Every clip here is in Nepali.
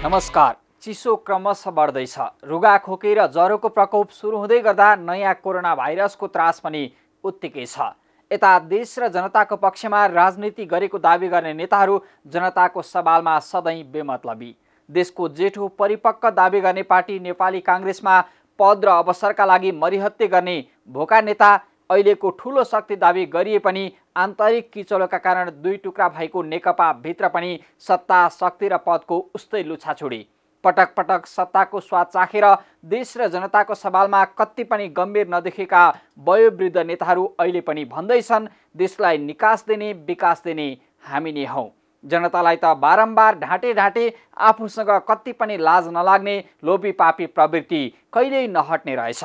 नमस्कार। चिसो क्रमशः बढ्दैछ। रुगा खोकी र ज्वरोको प्रकोप सुरु हुँदै गर्दा नयाँ कोरोना भाइरसको त्रास पनि उत्तिकै छ। यता देश र जनताको पक्षमा राजनीति गरेको दाबी गर्ने नेताहरू जनताको सवालमा सधैँ बेमतलबी। देशको जेठो परिपक्व दाबी गर्ने पार्टी नेपाली काङ्ग्रेसमा पद र अवसरका लागि मरिहत्ते गर्ने भोका नेता अहिलेको ठूलो शक्ति दाबी गरिए पनि आन्तरिक किचलोका कारण दुई टुक्रा भएको नेकपा भित्र पनि सत्ता, शक्ति र पदको उस्तै लुछाछुडी। पटक पटक सत्ताको स्वाद चाखेर देश र जनताको सवालमा कति पनि गम्भीर नदेखेका वयोवृद्ध नेताहरू अहिले पनि भन्दैछन् देशलाई निकास दिने, विकास दिने हामी नै हौं। जनतालाई त बारम्बार ढाँटे ढाँटे आफूसँग कति पनि लाज नलाग्ने लोभी पापी प्रवृत्ति कहिल्यै नहट्ने रहेछ।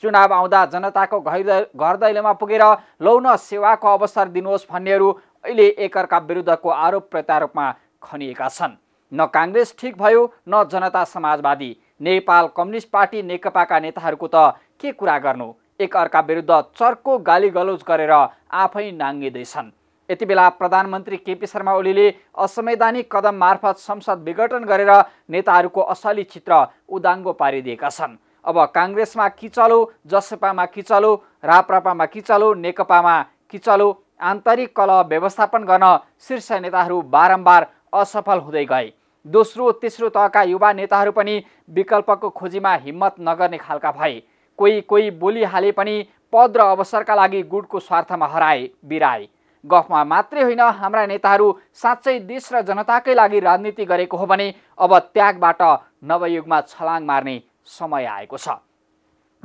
चुनाव आउँदा जनताको घर दैलोमा पुगेर लौ न सेवाको अवसर दिनुहोस् भन्नेहरू अहिले एकअर्का विरुद्धको आरोप प्रत्यारोपमा खनिएका छन्। न काङ्ग्रेस ठिक भयो न जनता समाजवादी। नेपाल कम्युनिस्ट पार्टी नेकपाका नेताहरूको त के कुरा गर्नु, एकअर्का विरुद्ध चर्को गालीगलौज गरेर आफै नाङ्गिँदैछन्। यति बेला प्रधानमन्त्री केपी शर्मा ओलीले असंवैधानिक कदम मार्फत संसद विघटन गरेर नेताहरूको असली चित्र उदाङ्गो पारिदिएका छन्। अब काङ्ग्रेसमा किचलो, जसपामा किचलो, राप्रपामा किचलो, नेकपामा किचलो, आन्तरिक कलह व्यवस्थापन गर्न शीर्ष नेताहरू बारम्बार असफल हुँदै गए। दोस्रो तेस्रो तहका युवा नेताहरू पनि विकल्पको खोजीमा हिम्मत नगर्ने खालका भए। कोही बोलिहाले पनि पद र अवसरका लागि गुटको स्वार्थमा हराए बिराए। गफमा मात्रै होइन, हाम्रा नेताहरू साँच्चै देश र जनताकै लागि राजनीति गरेको हो भने अब त्यागबाट नवयुगमा छलाङ मार्ने समय आएको छ।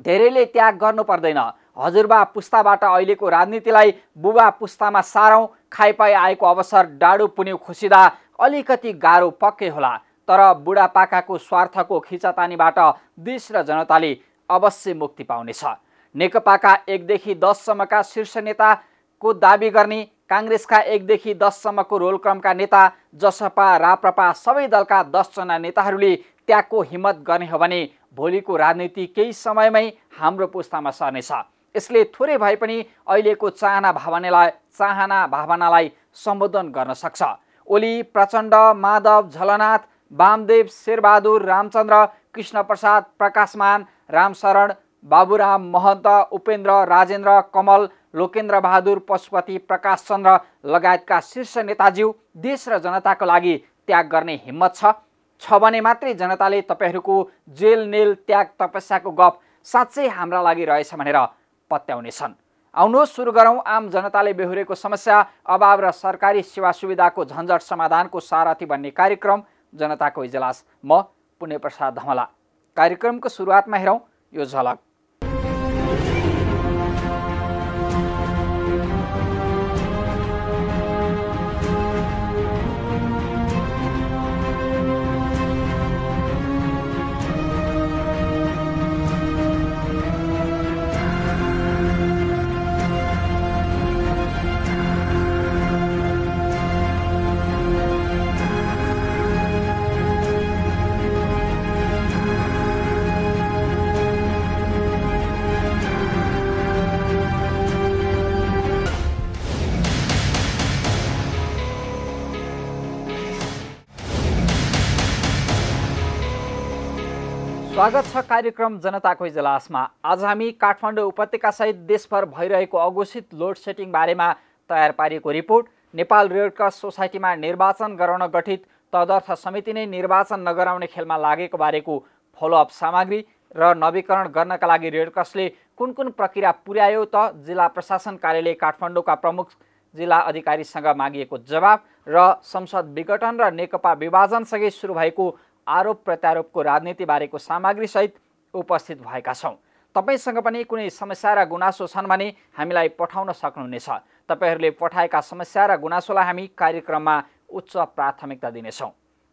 धेरैले त्याग गर्नु पर्दैन। हजुरबा पुस्ताबाट अहिलेको राजनीतिलाई बुबा पुस्तामा सारौं खाइपाइ आएको अवसर डाडु पुन्यु खुसिदा अलिकति गाह्रो पक्कै होला, तर बुढापाकाको स्वार्थको खिचातानीबाट देश र जनताले अवश्य मुक्ति पाउनेछ। नेकपाका 1 देखि 10 सम्मका शीर्ष नेताको दाबी गर्ने, काङ्ग्रेसका 1 देखि 10 सम्मको रोलक्रमका नेता, जसपा, राप्रपा सबै दलका 10 जना नेताहरूले त्यागको हिम्मत गर्ने हो भने भोलिको राजनीति केही समयमै हाम्रो पुस्तामा सर्नेछ। यसले थोरै भए पनि अहिलेको चाहना भावनालाई सम्बोधन गर्न सक्छ। ओली, प्रचण्ड, माधव, झलनाथ, वामदेव, शेरबहादुर, रामचन्द्र, कृष्णप्रसाद, प्रकाशमान, रामशरण, बाबुराम, महन्त, उपेन्द्र, राजेन्द्र, कमल, लोकेन्द्र बहादुर, पशुपति, प्रकाश चन्द्र लगायतका शीर्ष नेताज्यू देश र जनताको लागि त्याग गर्ने हिम्मत छ भने मात्रै जनताले तपाईहरूको जेल नेल त्याग तपस्याको गफ साँच्चै हाम्रा लागि रहेछ भनेर पत्याउनेछन्। आउनुहोस् सुरु गरौँ आम जनताले बेहोरेको समस्या, अभाव र सरकारी सेवा सुविधाको झन्झट समाधानको सारथी बन्ने कार्यक्रम जनताको इजलास। म पुण्य प्रसाद धमला। कार्यक्रमको सुरुवातमा हेरौँ यो झलक। स्वागत छ कार्यक्रम जनताको इजलासमा। आज हामी काठमाडौँ उपत्यका सहित देशभर भइरहेको अघोषित लोड सेटिङ बारेमा तयार पारिएको रिपोर्ट, नेपाल रेडक्रस सोसाइटीमा निर्वाचन गराउन गठित तदर्थ समिति नै निर्वाचन नगराउने खेलमा लागेको बारेको फलोअप सामग्री र नवीकरण गर्नका लागि रेडक्रसले कुन प्रक्रिया पुर्यायो त जिल्ला प्रशासन कार्यालय काठमाडौँका प्रमुख जिल्ला अधिकारीसँग मागिएको जवाब र संसद विघटन र नेकपा विभाजनसँगै सुरु भएको आरोप प्रत्यारोपको राजनीति बारेको सामग्री सहित उपस्थित भएका छौं। तपाईसँग पनि कुनै समस्या र गुनासो छन् भने हामीलाई पठाउन सक्नुहुनेछ। तपाईहरूले पठाएका समस्या र गुनासोलाई हामी कार्यक्रममा उच्च प्राथमिकता दिनेछौं।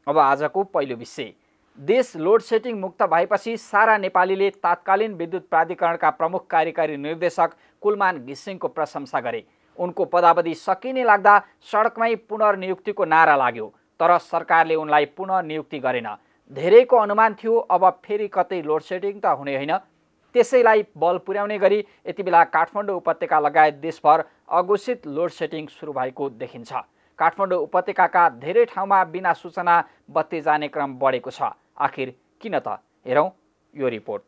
अब आजको पहिलो विषय, देश लोड सेटिङ मुक्त भएपछि सारा नेपालीले तात्कालीन विद्युत प्राधिकरणका प्रमुख कार्यकारी निर्देशक कुलमान घिसिङको प्रशंसा गरे। उनको पदावधि सकिने लाग्दा सडकमै पुनर्नियुक्तिको नारा लाग्यो, तर सरकारले उनलाई पुनः नियुक्ति गरेन। धेरैको अनुमान थियो अब फेरि कतै लोड सेटिङ त हुने होइन। त्यसैलाई बल पुर्याउने गरी यति बेला काठमाडौँ उपत्यका लगायत देशभर अघोषित लोड सेटिङ सुरु भएको देखिन्छ। काठमाडौँ उपत्यकाका धेरै ठाउँमा बिना सूचना बत्ती जाने क्रम बढेको छ। आखिर किन त? हेरौँ यो रिपोर्ट।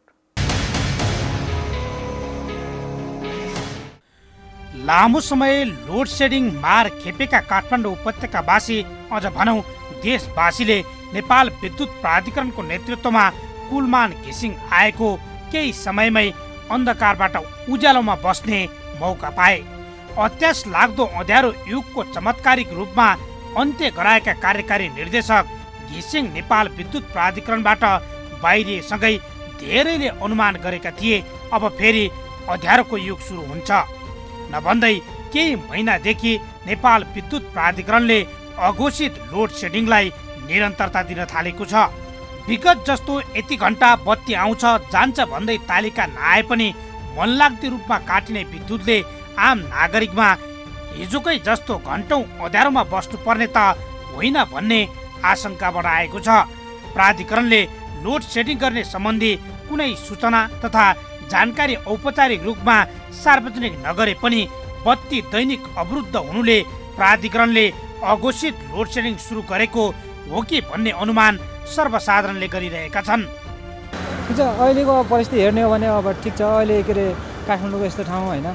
लामो समय लोड सेडिङ मार खेपेका काठमाडौँ उपत्यकावासी, अझ भनौँ देशवासीले नेपाल विद्युत प्राधिकरणको नेतृत्वमा कुलमान घिसिङ आएको केही समयमै अन्धकारबाट उज्यालोमा बस्ने मौका पाए। अत्यास लाग्दो अँध्यारो युगको चमत्कारिक रूपमा अन्त्य गराएका कार्यकारी निर्देशक घिसिङ नेपाल विद्युत प्राधिकरणबाट बाहिरिएसँगै धेरैले अनुमान गरेका थिए अब फेरि अँध्यारोको युग सुरु हुन्छ। नभन्दै केही महिनादेखि नेपाल विद्युत प्राधिकरणले अघोषित लोड सेडिङलाई निरन्तरता दिन थालेको छ। विगत जस्तो यति घण्टा बत्ती आउँछ जान्छ भन्दै तालिका नआए पनि मनलाग्दो रूपमा काटिने विद्युतले आम नागरिकमा हिजोकै जस्तो घन्टौँ अँध्यारोमा बस्नुपर्ने त होइन भन्ने आशंका बढाएको छ। प्राधिकरणले लोड सेडिङ गर्ने सम्बन्धी कुनै सूचना तथा जानकारी औपचारिक रूपमा सार्वजनिक नगरे पनि बत्ती दैनिक अवरुद्ध हुनुले प्राधिकरणले अघोषित लोड सेडिङ सुरु गरेको हो कि भन्ने अनुमान सर्वसाधारणले गरिरहेका छन्। ठिक छ, अहिलेको परिस्थिति हेर्ने हो भने अब ठिक छ, अहिले के अरे काठमाडौँको यस्तो ठाउँ होइन,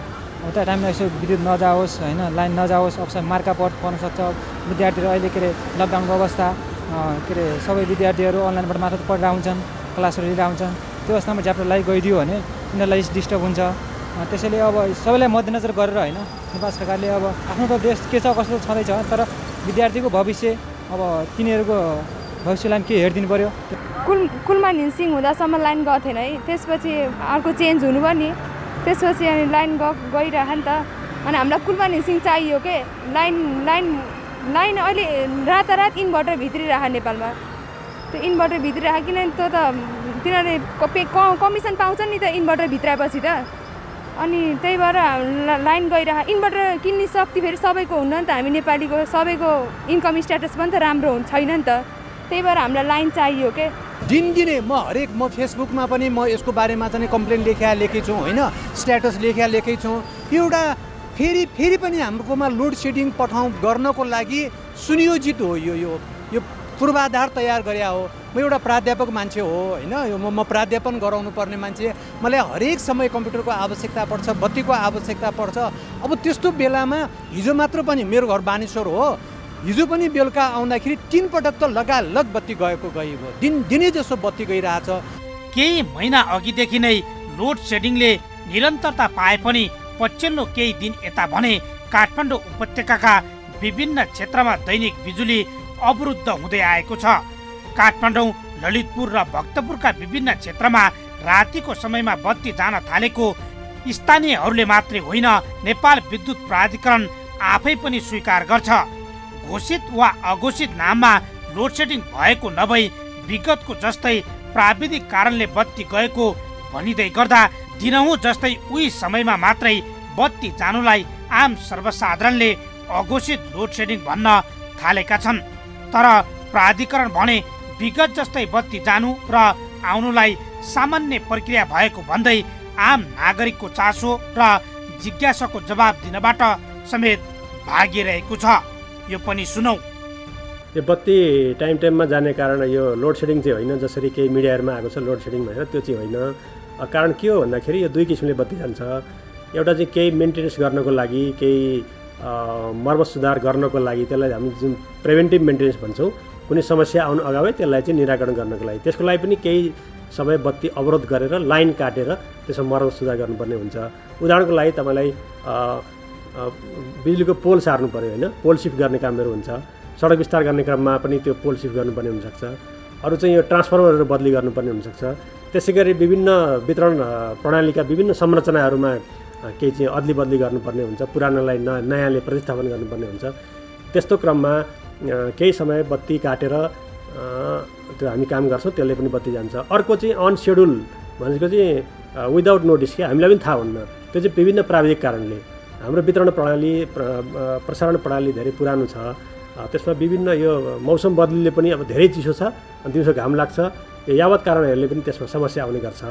उता टाइममा यसो विद्युत नजाओस् होइन, लाइन नजाओस्, अब मार्का पर्न सक्छ। विद्यार्थीहरू अहिले के अरे लकडाउनको अवस्था, के अरे सबै विद्यार्थीहरू अनलाइनबाट मात्र पढेर हुन्छन्, क्लासहरू लिएर आउँछन्। त्यो अवस्थामा च्याप्टर लाइट गइदियो भने उनीहरूलाई डिस्टर्ब हुन्छ। त्यसैले अब सबैलाई मध्यनजर गरेर होइन, नेपाल सरकारले अब आफ्नो त देश के छ कस्तो छँदैछ, तर विद्यार्थीको भविष्य अब तिनीहरूको भविष्यलाई के हेरिदिनु पर्यो। कुलमान घिसिङ हुँदासम्म लाइन गएको थिएन है, त्यसपछि अर्को चेन्ज हुनुभयो नि, त्यसपछि अनि लाइन गइरह नि त। अनि हामीलाई कुलमान घिसिङ चाहियो के, लाइन अहिले रातारात इन्भर्टर भित्रिरह नेपालमा। त्यो इन्भर्टर भित्रिरह किनभने त्यो त तिनीहरूले कमिसन पाउँछन् नि त इन्भर्टर भित्राएपछि त। अनि त्यही भएर लाइन गइरह, इन्भर्टर किन्ने शक्ति फेरि सबैको हुन्न नि त, हामी नेपालीको सबैको इन्कम स्ट्याटस पनि त राम्रो छैन नि त। त्यही भएर हामीलाई लाइन चाहियो के। दिनदिनै म फेसबुकमा पनि म यसको बारेमा चाहिँ कम्प्लेन लेखेको छु होइन, स्ट्याटस लेखेको छु। एउटा फेरि पनि हाम्रोमा लोड सेडिङ गर्नको लागि सुनियोजित हो, यो पूर्वाधार तयार गरे हो। म एउटा प्राध्यापक मान्छे हो होइन, म प्राध्यापन गराउनु पर्ने मान्छे, मलाई हरेक समय कम्प्युटरको आवश्यकता पर्छ, बत्तीको आवश्यकता पर्छ। अब त्यस्तो बेलामा हिजो मात्र पनि मेरो घर बानेश्वर हो, हिजो पनि बेलुका आउँदाखेरि 3 पटक त लगालग बत्ती गएको दिनै जसो बत्ती गइरहेछ। केही महिना अघिदेखि नै लोड सेडिङले निरन्तरता पाए पनि पछिल्लो केही दिन यता भने काठमाडौँ उपत्यकाका विभिन्न क्षेत्रमा दैनिक बिजुली अवरुद्ध हुँदै आएको छ। काठमाडौँ, ललितपुर र भक्तपुरका विभिन्न क्षेत्रमा रातिको समयमा बत्ती जान थालेको स्थानीयहरूले मात्रै होइन, नेपाल विद्युत प्राधिकरण आफै पनि स्वीकार गर्छ। घोषित वा अघोषित नाममा लोड सेडिङ भएको नभई विगतको जस्तै प्राविधिक कारणले बत्ती गएको भनिँदै गर्दा दिनहुँ जस्तै उही समयमा मात्रै बत्ती जानुलाई आम सर्वसाधारणले अघोषित लोड सेडिङ भन्न थालेका छन्। तर प्राधिकरण भने विगत जस्तै बत्ती जानु र आउनुलाई सामान्य प्रक्रिया भएको भन्दै आम नागरिकको चासो र जिज्ञासाको जवाब दिनबाट समेत भागिरहेको छ। यो पनि सुनौ। यो बत्ती टाइममा जाने कारण यो लोड सेडिङ चाहिँ होइन, जसरी केही मिडियाहरूमा आएको छ लोड सेडिङ भनेर, त्यो चाहिँ होइन। कारण के हो भन्दाखेरि यो 2 किसिमले बत्ती जान्छ। एउटा चाहिँ केही मेन्टेनेन्स गर्नको लागि, केही मर्मत सुधार गर्नको लागि, त्यसलाई हामी जुन प्रिभेन्टिभ मेन्टेनेन्स भन्छौँ, कुनै समस्या आउनु अगावै त्यसलाई चाहिँ निराकरण गर्नको लागि, त्यसको लागि पनि केही समय बत्ती अवरोध गरेर लाइन काटेर त्यसमा मर्मत सुधार गर्नुपर्ने हुन्छ। उदाहरणको लागि तपाईँलाई बिजुलीको पोल सार्नु पऱ्यो होइन, पोल सिफ्ट गर्ने कामहरू हुन्छ। सडक विस्तार गर्ने क्रममा पनि त्यो पोल सिफ्ट गर्नुपर्ने हुनसक्छ। अरू चाहिँ यो ट्रान्सफर्मरहरू बदली गर्नुपर्ने हुनसक्छ। त्यसै गरी विभिन्न वितरण प्रणालीका विभिन्न संरचनाहरूमा केही चाहिँ अदली बदली गर्नुपर्ने हुन्छ, पुरानोलाई नयाँले प्रतिस्थापन गर्नुपर्ने हुन्छ। त्यस्तो क्रममा केही समय बत्ती काटेर त्यो हामी काम गर्छौँ, त्यसले पनि बत्ती जान्छ। अर्को चाहिँ अनसेड्युल भनेको चाहिँ विदाउट नोटिस, के हामीलाई पनि थाहा हुन्न, त्यो चाहिँ विभिन्न प्राविधिक कारणले। हाम्रो वितरण प्रणाली, प्रसारण प्रणाली धेरै पुरानो छ, त्यसमा विभिन्न यो मौसम बदलीले पनि अब धेरै चिसो छ, दिउँसो घाम लाग्छ, यो यावत कारणहरूले पनि त्यसमा समस्या आउने गर्छ।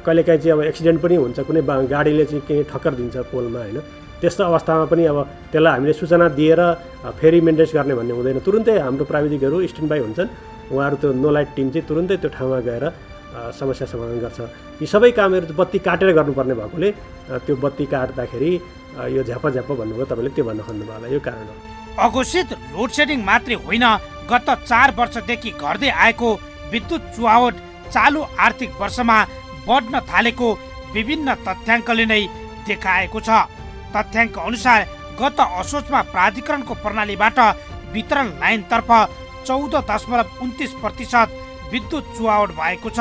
कहिलेकाहीँ चाहिँ अब एक्सिडेन्ट पनि हुन्छ, कुनै गाडीले चाहिँ केही ठक्कर दिन्छ पोलमा होइन, त्यस्तो अवस्थामा पनि अब त्यसलाई हामीले सूचना दिएर फेरि मेन्टेन गर्ने भन्ने हुँदैन। तुरुन्तै हाम्रो प्राविधिकहरू स्ट्यान्ड बाई हुन्छन्, उहाँहरू त्यो नो लाइट टिम चाहिँ तुरुन्तै त्यो ठाउँमा गएर समस्या समाधान गर्छ। यी सबै कामहरू बत्ती काटेर गर्नुपर्ने भएकोले त्यो बत्ती काट्दाखेरि यो झ्याप भन्नुभयो तपाईँले, त्यो भन्न खोज्नुभयो होला, यो कारण हो। अघोषित लोड सेडिङ मात्रै होइन, गत 4 वर्षदेखि घट्दै आएको विद्युत चुहावट चालु आर्थिक वर्षमा बढ्न थालेको विभिन्न तथ्याङ्कले नै देखाएको छ। तथ्याङ्क अनुसार गत असोजमा प्राधिकरणको प्रणालीबाट वितरण लाइनतर्फ 14.29% विद्युत चुहावट भएको छ।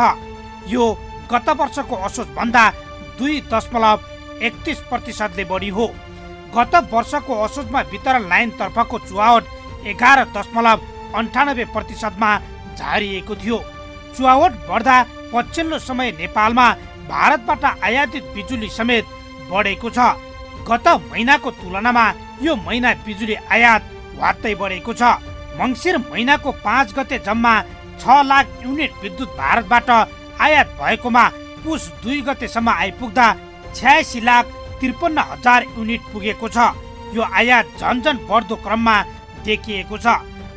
यो गत वर्षको असोजभन्दा 2.31% बढी हो। गत वर्षको असोजमा वितरण लाइनतर्फको चुहावट 11.98%मा झारिएको थियो। चुहावट बढ्दा पछिल्लो समय नेपालमा भारतबाट आयातित बिजुली समेत बढेको छ। गत महिनाको तुलनामा यो महिना बिजुली आयात वात्तै बढेको छ। मङ्सिर महिनाको 5 गते जम्मा 6 लाख युनिट विद्युत भारतबाट आयात भएकोमा पुस 2 गतेसम्म आइपुग्दा 86,53,000 युनिट पुगेको छ। यो आयात झन्झन बढ्दो क्रममा देखिएको छ।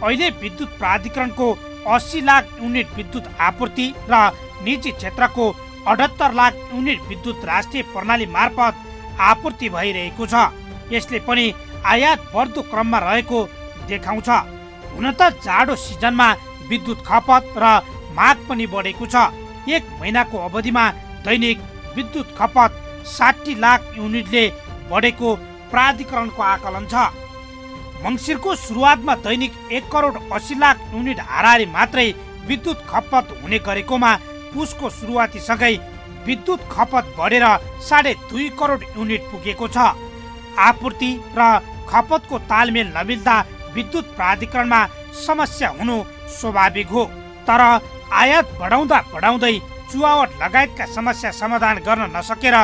अहिले विद्युत प्राधिकरणको 80 लाख युनिट विद्युत आपूर्ति र निजी क्षेत्रको 78 लाख युनिट विद्युत राष्ट्रिय प्रणाली मार्फत आपूर्ति भइरहेको छ। यसले पनि आयात बढ्दो क्रममा रहेको देखाउँछ। हुन त जाडो सिजनमा विद्युत खपत र माग पनि बढेको छ। 1 महिनाको अवधिमा दैनिक विद्युत खपत 60 लाख युनिटले बढेको प्राधिकरणको आकलन छ। मङ्सिरको सुरुवातमा दैनिक 1,80,00,000 युनिट हाराहारी मात्रै विद्युत खपत हुने गरेकोमा पुसको सुरुवातीसँगै विद्युत खपत बढेर 2.5 करोड युनिट पुगेको छ। आपूर्ति र खपतको तालमेल नमिल्दा विद्युत प्राधिकरणमा समस्या हुनु स्वाभाविक हो। तर आयात बढाउँदै चुहावट लगायतका समस्या समाधान गर्न नसकेर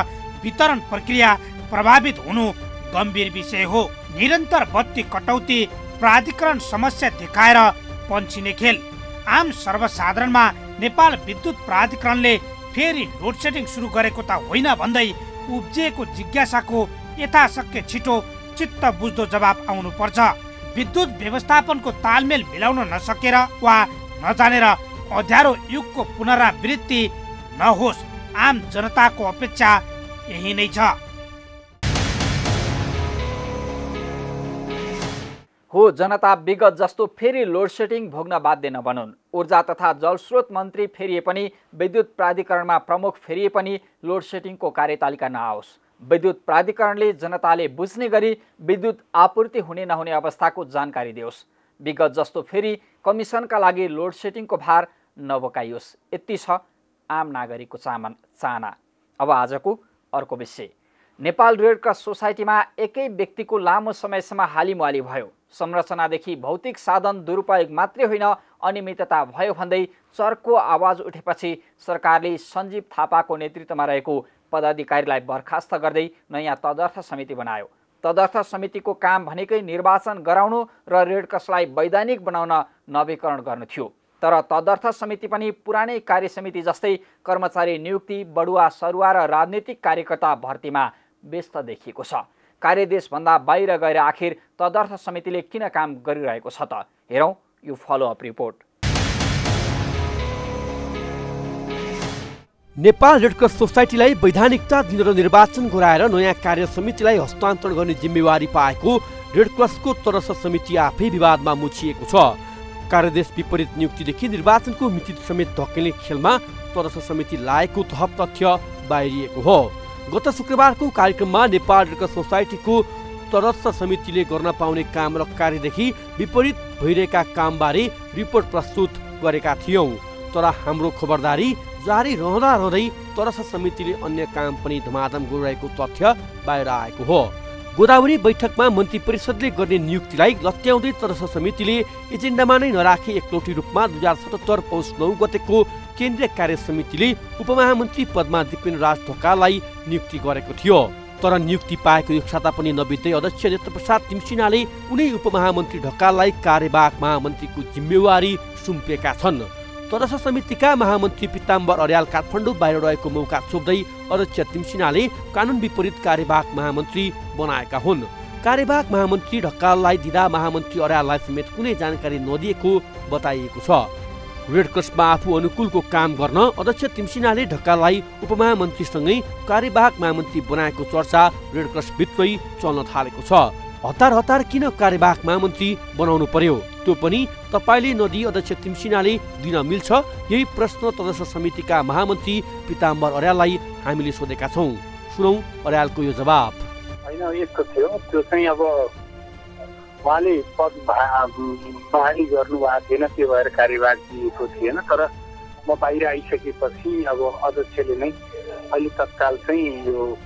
वितरण प्रक्रिया प्रभावित हुनु गम्भीर विषय हो। निरन्तर बत्ती कटौती प्राधिकरण समस्या देखाएर पन्छिने खेल। आम सर्वसाधारणमा नेपाल विद्युत प्राधिकरणले फेरि लोड सेडिङ सुरु गरेको त होइन भन्दै उब्जिएको जिज्ञासाको यथाशक्य छिटो चित्त बुझ्दो जवाब आउनुपर्छ। विद्युत व्यवस्थापनको तालमेल मिलाउन नसकेर वा नजानेर अँध्यारो युगको पुनरावृत्ति नहोस्, आम जनताको अपेक्षा यही नै छ। हो, जनता विगत जस्तो फेरि लोड सेडिङ भोग्न बाध्य नबनुन्। ऊर्जा तथा जलस्रोत मन्त्री फेरिए पनि, विद्युत प्राधिकरणमा प्रमुख फेरिए पनि लोड सेडिङको कार्यतालिका नआओस्। विद्युत प्राधिकरणले जनताले बुझ्ने गरी विद्युत आपूर्ति हुने नहुने अवस्थाको जानकारी दियोस्। विगत जस्तो फेरि कमिसनका लागि लोड सेडिङको भार नबोकाइयोस्। यति छ आम नागरिकको चाहना। अब आजको अर्को विषय। नेपाल रेड क्रस सोसाइटीमा एकै व्यक्तिको लामो समयसम्म हालिमुहाली भयो। संरचनादेखि भौतिक साधन दुरुपयोग मात्रै होइन, अनियमितता भयो भन्दै चर्को आवाज उठेपछि सरकारले सञ्जीव थापाको नेतृत्वमा रहेको पदाधिकारीलाई बर्खास्त गर्दै नयाँ तदर्थ समिति बनायो। तदर्थ समितिको काम भनेकै निर्वाचन गराउनु र रेड क्रसलाई वैधानिक बनाउन नवीकरण गर्नु थियो। तर तदर्थ समिति पनि पुरानै कार्य समिति जस्तै कर्मचारी नियुक्ति, बढुवा सरुवा र राजनीतिक कार्यकर्ता भर्तीमा व्यस्त देखिएको छ। कार्यदेशभन्दा बाहिर गएर आखिर तदर्थ समितिले किन काम गरिरहेको छ त? हेरौँ यो follow up report. Nepal red cross सोसाइटीलाई वैधानिकता दिन र निर्वाचन गराएर नयाँ कार्य समितिलाई हस्तान्तरण गर्ने जिम्मेवारी पाएको रेड क्रसको तदर्थ समिति आफै विवादमा मुछिएको छ। कार्यदेश विपरीत नियुक्तिदेखि निर्वाचनको मिति समेत धकेल्ने खेलमा तदर्थ समिति लागेको थप तथ्य बाहिरिएको हो। गत शुक्रबारको कार्यक्रममा नेपाल रेड क्रस सोसाइटीको तदर्थ समितिले गर्न पाउने काम र कार्यदेखि विपरीत भइरहेका कामबारे रिपोर्ट प्रस्तुत गरेका थियौँ। तर हाम्रो खबरदारी जारी रहँदै तदर्थ समितिले अन्य काम पनि धमाधम गरिरहेको तथ्य बाहिर आएको हो। गोदावरी बैठकमा मन्त्री परिषदले गर्ने नियुक्तिलाई लत्याउँदै तदर्थ समितिले एजेन्डामा नै नराखी एकलौटी रूपमा 2077 पौष 9 गतेको केन्द्रीय कार्य समितिले उपमहामन्त्री पदमा दिपेन्द्र राज ढकाललाई नियुक्ति गरेको थियो। तर नियुक्ति पाएको एक साता पनि नबित्दै अध्यक्ष नेत्रप्रसाद तिमसिनाले उनै उपमहामन्त्री ढकाललाई कार्यवाहक महामन्त्रीको जिम्मेवारी सुम्पेका छन्। तदर्थ समितिका महामन्त्री पिताम्बर अर्याल काठमाडौँ बाहिर रहेको मौका छोप्दै अध्यक्ष तिमसिनाले कानुन विपरीत कार्यवाहक महामन्त्री बनाएका हुन्। कार्यवाहक महामन्त्री ढकाललाई दिँदा महामन्त्री अर्याललाई समेत कुनै जानकारी नदिएको बताइएको छ। रेडक्रसमा आफू अनुकूलको काम गर्न अध्यक्ष तिमसिनाले ढकाललाई उपमहामन्त्रीसँगै कार्यवाहक महामन्त्री बनाएको चर्चा रेडक्रसभित्रै चल्न थालेको छ। हतार किन कार्यवाहक महामन्त्री बनाउनु पर्यो, त्यो पनि तपाईले नदिई अध्यक्ष तिमसिनाले दिन मिल्छ? यही प्रश्न तदर्थ समितिका महामन्त्री पिताम्बर अर्याललाई हामीले सोधेका छौँ। सुनौ अर्यालको यो जवाब। होइन, यस्तो थियो, त्यो चाहिँ अब उहाँले पद बहाली गर्नुभएको थिएन, त्यो भएर कार्यवाहक दिएको थिएन। तर म बाहिर आइसकेपछि अब अध्यक्षले नै अहिले तत्काल चाहिँ यो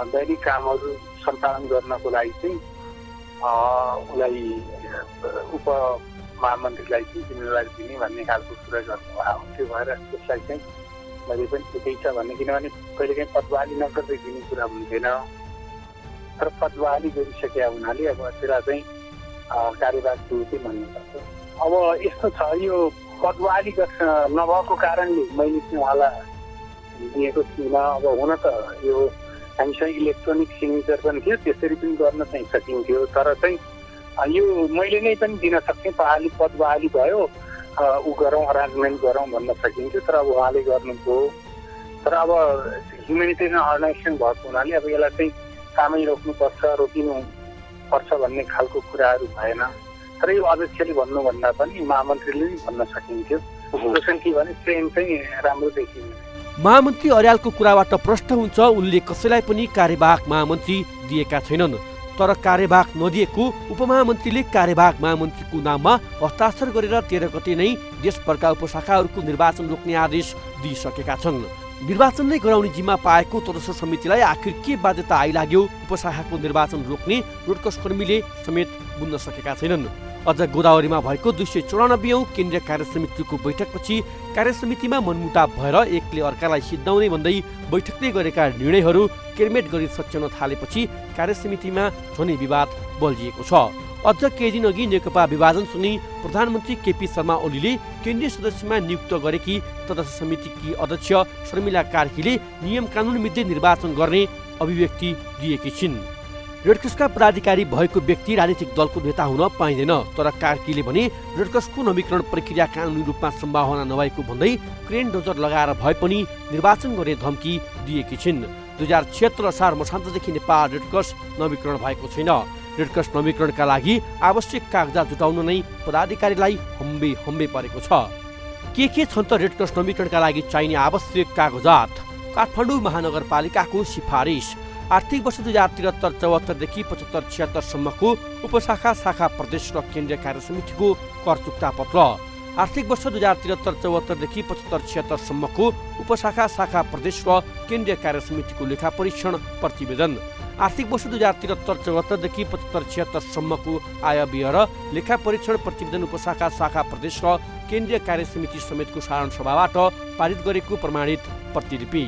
दैनिक कामहरू सञ्चालन गर्नको लागि चाहिँ उसलाई उप महामन्त्रीलाई चाहिँ जिम्मेवारी दिने भन्ने खालको कुरा गर्नुभएको। त्यो भएर त्यसलाई चाहिँ मैले पनि ठिकै छ भन्ने, किनभने कहिलेकाहीँ पदबहाली नगर्दै दिने कुरा हुन्थेन। तर पदबहाली गरिसके हुनाले अब त्यसलाई चाहिँ कार्यवाहक दिएको भन्नुपर्छ। अब यस्तो छ, यो पदबहाली नभएको कारणले मैले चाहिँ उहाँलाई दिएको थिइनँ। अब हुन त यो हामीसँग इलेक्ट्रोनिक सिग्नेचर पनि थियो, त्यसरी पनि गर्न चाहिँ सकिन्थ्यो। तर चाहिँ यो मैले नै पनि दिन सक्थेँ, पद बहाली भयो ऊ गरौँ, अरेन्जमेन्ट गरौँ भन्न सकिन्थ्यो। तर अब उहाँले गर्नुभयो। तर अब ह्युमेनिटेरियन अर्गनाइजेसन भएको हुनाले अब यसलाई चाहिँ कामै रोक्नुपर्छ, रोकिनुपर्छ भन्ने खालको कुराहरू भएन। तर यो अध्यक्षले भन्नुभन्दा पनि महामन्त्रीले पनि भन्न सकिन्थ्यो। क्वेसन के भने ट्रेन चाहिँ राम्रो देखिन्छ। महामन्त्री अर्यालको कुराबाट प्रष्ट हुन्छ उनले कसैलाई पनि कार्यवाहक महामन्त्री दिएका छैनन्। तर कार्यवाहक नदिएको उपमहामन्त्रीले कार्यवाहक महामन्त्रीको नाममा हस्ताक्षर गरेर 13 गते नै देशभरका उपशाखाहरूको निर्वाचन रोक्ने आदेश दिइसकेका छन्। निर्वाचन नै गराउने जिम्मा पाएको तदर्थ समितिलाई आखिर के बाध्यता आइलाग्यो उपशाखाको निर्वाचन रोक्ने रेडक्रस कर्मीले समेत बुझ्न सकेका छैनन्। अझ गोदावरीमा भएको 294औं केन्द्रीय कार्यसमितिको बैठकपछि कार्यसमितिमा मनमुटाव भएर एकले अर्कालाई सिद्धाउने भन्दै बैठकले गरेका निर्णयहरू केरमेट गरी सच्याउन थालेपछि कार्यसमितिमा झनै विवाद बल्झिएको छ। अझ केही दिन अघि नेकपा विभाजनसँगै प्रधानमन्त्री केपी शर्मा ओलीले केन्द्रीय सदस्यमा नियुक्त गरेकी तदर्थ समितिकी अध्यक्ष शर्मिला कार्कीले नियम कानुन मिच्दै निर्वाचन गर्ने अभिव्यक्ति दिएकी छिन्। रेडक्रसका पदाधिकारी भएको व्यक्ति राजनीतिक दलको नेता हुन पाइँदैन। तर कार्कीले भने रेडक्रसको नवीकरण प्रक्रिया कानुनी रूपमा सम्भावना नभएको भन्दै क्रेन डोजर लगाएर भए पनि निर्वाचन गर्ने धम्की दिएकी छिन्। 2076 असार मसान्तदेखि नेपाल रेडक्रस नवीकरण भएको छैन। रेडक्रस नवीकरणका लागि आवश्यक कागजात जुटाउन नै पदाधिकारीलाई हम्बे परेको छ। के छन् त रेडक्रस नवीकरणका लागि चाहिने आवश्यक कागजात? काठमाडौँ महानगरपालिकाको सिफारिस, आर्थिक वर्ष 2073-74 देखि 75-76 सम्मको उपशाखा शाखा प्रदेश र केन्द्रीय कार्यसमितिको कर चुक्ता पत्र, आर्थिक वर्ष 2073-74 देखि 75-76 सम्मको उपशाखा शाखा प्रदेश र केन्द्रीय कार्यसमितिको लेखा परीक्षण प्रतिवेदन, आर्थिक वर्ष 2073-74 देखि 75-76 सम्मको आय व्यय र लेखा परीक्षण प्रतिवेदन उपशाखा शाखा प्रदेश र केन्द्रीय कार्यसमिति समेतको साधारण सभाबाट पारित गरेको प्रमाणित प्रतिलिपि,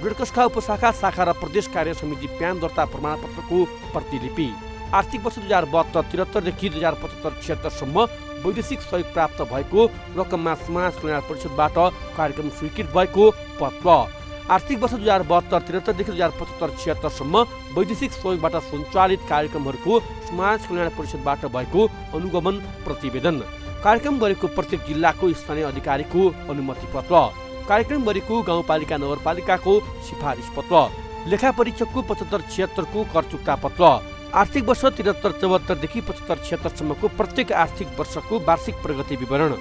रेडक्रसका उपशाखा शाखा र प्रदेश कार्य समिति प्यान दर्ता प्रमाणपत्रको प्रतिलिपि, आर्थिक वर्ष 2072-73 देखि 2075-76 सम्म वैदेशिक सहयोग प्राप्त भएको रकममा समाज कल्याण परिषदबाट कार्यक्रम स्वीकृत भएको पत्र, आर्थिक वर्ष 2072-73 देखि 2075-76 सम्म वैदेशिक सहयोगबाट सञ्चालित कार्यक्रमहरूको समाज कल्याण परिषदबाट भएको अनुगमन प्रतिवेदन, कार्यक्रम गरेको प्रत्येक जिल्लाको स्थानीय अधिकारीको अनुमति पत्र, कार्यक्रम गरेको गाउँपालिका नगरपालिकाको सिफारिस पत्र, लेखा परीक्षकको 75-76 को कर चुक्ता पत्र, आर्थिक वर्ष 73-74 देखि 75-76 सम्मको प्रत्येक आर्थिक वर्षको वार्षिक प्रगति विवरण।